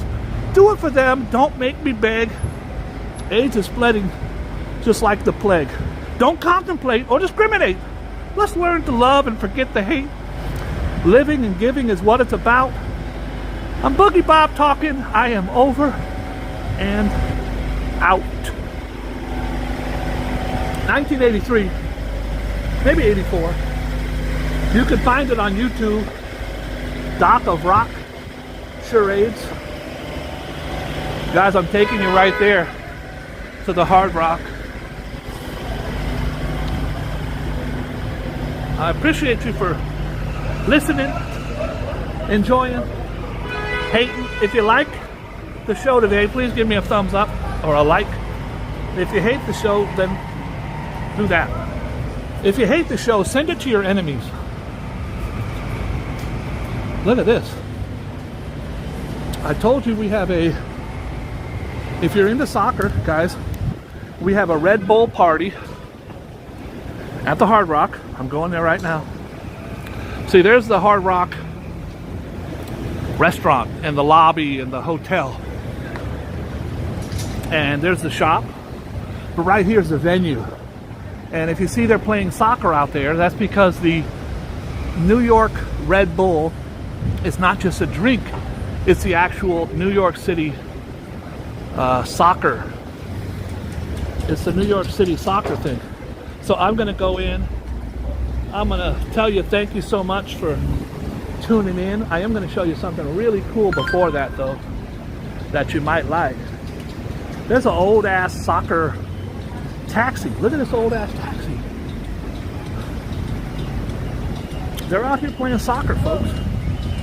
Do it for them, don't make me beg. AIDS is spreading just like the plague. Don't contemplate or discriminate. Let's learn to love and forget the hate. Living and giving is what it's about. I'm Boogie Bob talking. I am over and out. 1983, maybe 84. You can find it on YouTube. Doc of Rock, Charades. Guys, I'm taking you right there to the Hard Rock. I appreciate you for listening, enjoying, hating. If you like the show today, please give me a thumbs up or a like. If you hate the show, then do that. If you hate the show, send it to your enemies. Look at this. I told you we have a, if you're into soccer, guys, we have a Red Bull party at the Hard Rock. I'm going there right now. See, there's the Hard Rock restaurant and the lobby and the hotel. And there's the shop. But right here's the venue. And if you see they're playing soccer out there, that's because the New York Red Bull is not just a drink, it's the actual New York City soccer. It's the New York City soccer thing. So I'm gonna go in. I'm gonna tell you thank you so much for tuning in. I am gonna show you something really cool before that though, that you might like. There's an old ass soccer taxi. Look at this old ass taxi. They're out here playing soccer, folks.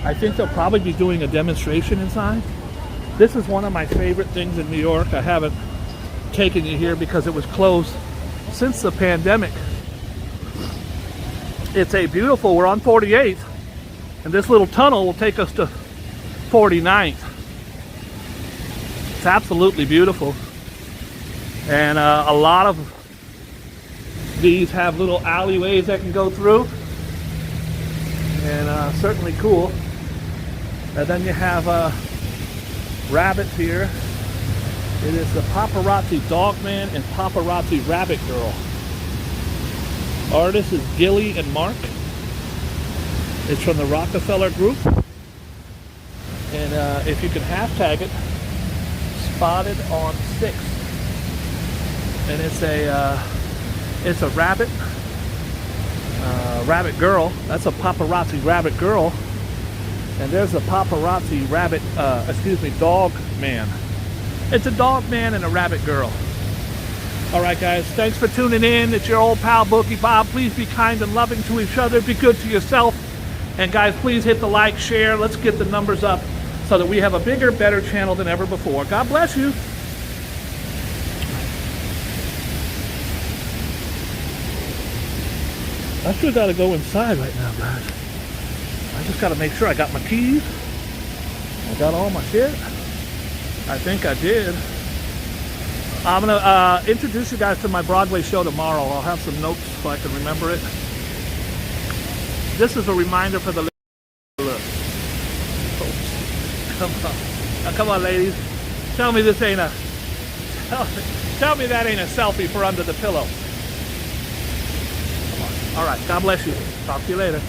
I think they'll probably be doing a demonstration inside. This is one of my favorite things in New York. I haven't taken you here because it was closed since the pandemic. It's a beautiful, we're on 48th, and this little tunnel will take us to 49th. It's absolutely beautiful. And a lot of these have little alleyways that can go through. And certainly cool. And then you have rabbits here. It is the Paparazzi Dog Man and Paparazzi Rabbit Girl. Artist is Gilly and Mark. It's from the Rockefeller Group. And if you can hashtag it, spotted on 6. And it's a rabbit, rabbit girl. That's a paparazzi rabbit girl. And there's a paparazzi rabbit, dog man. It's a dog man and a rabbit girl. All right, guys, thanks for tuning in. It's your old pal Boogie Bob. Please be kind and loving to each other. Be good to yourself. And guys, please hit the like, share. Let's get the numbers up so that we have a bigger, better channel than ever before. God bless you. I still gotta go inside right now, guys. I just gotta make sure I got my keys. I got all my shit. I think I did. I'm gonna introduce you guys to my Broadway show tomorrow. I'll have some notes so I can remember it. This is a reminder for the look. Come on. Now, come on, ladies. Tell me this ain't a... Tell me that ain't a selfie for under the pillow. All right, God bless you. Talk to you later.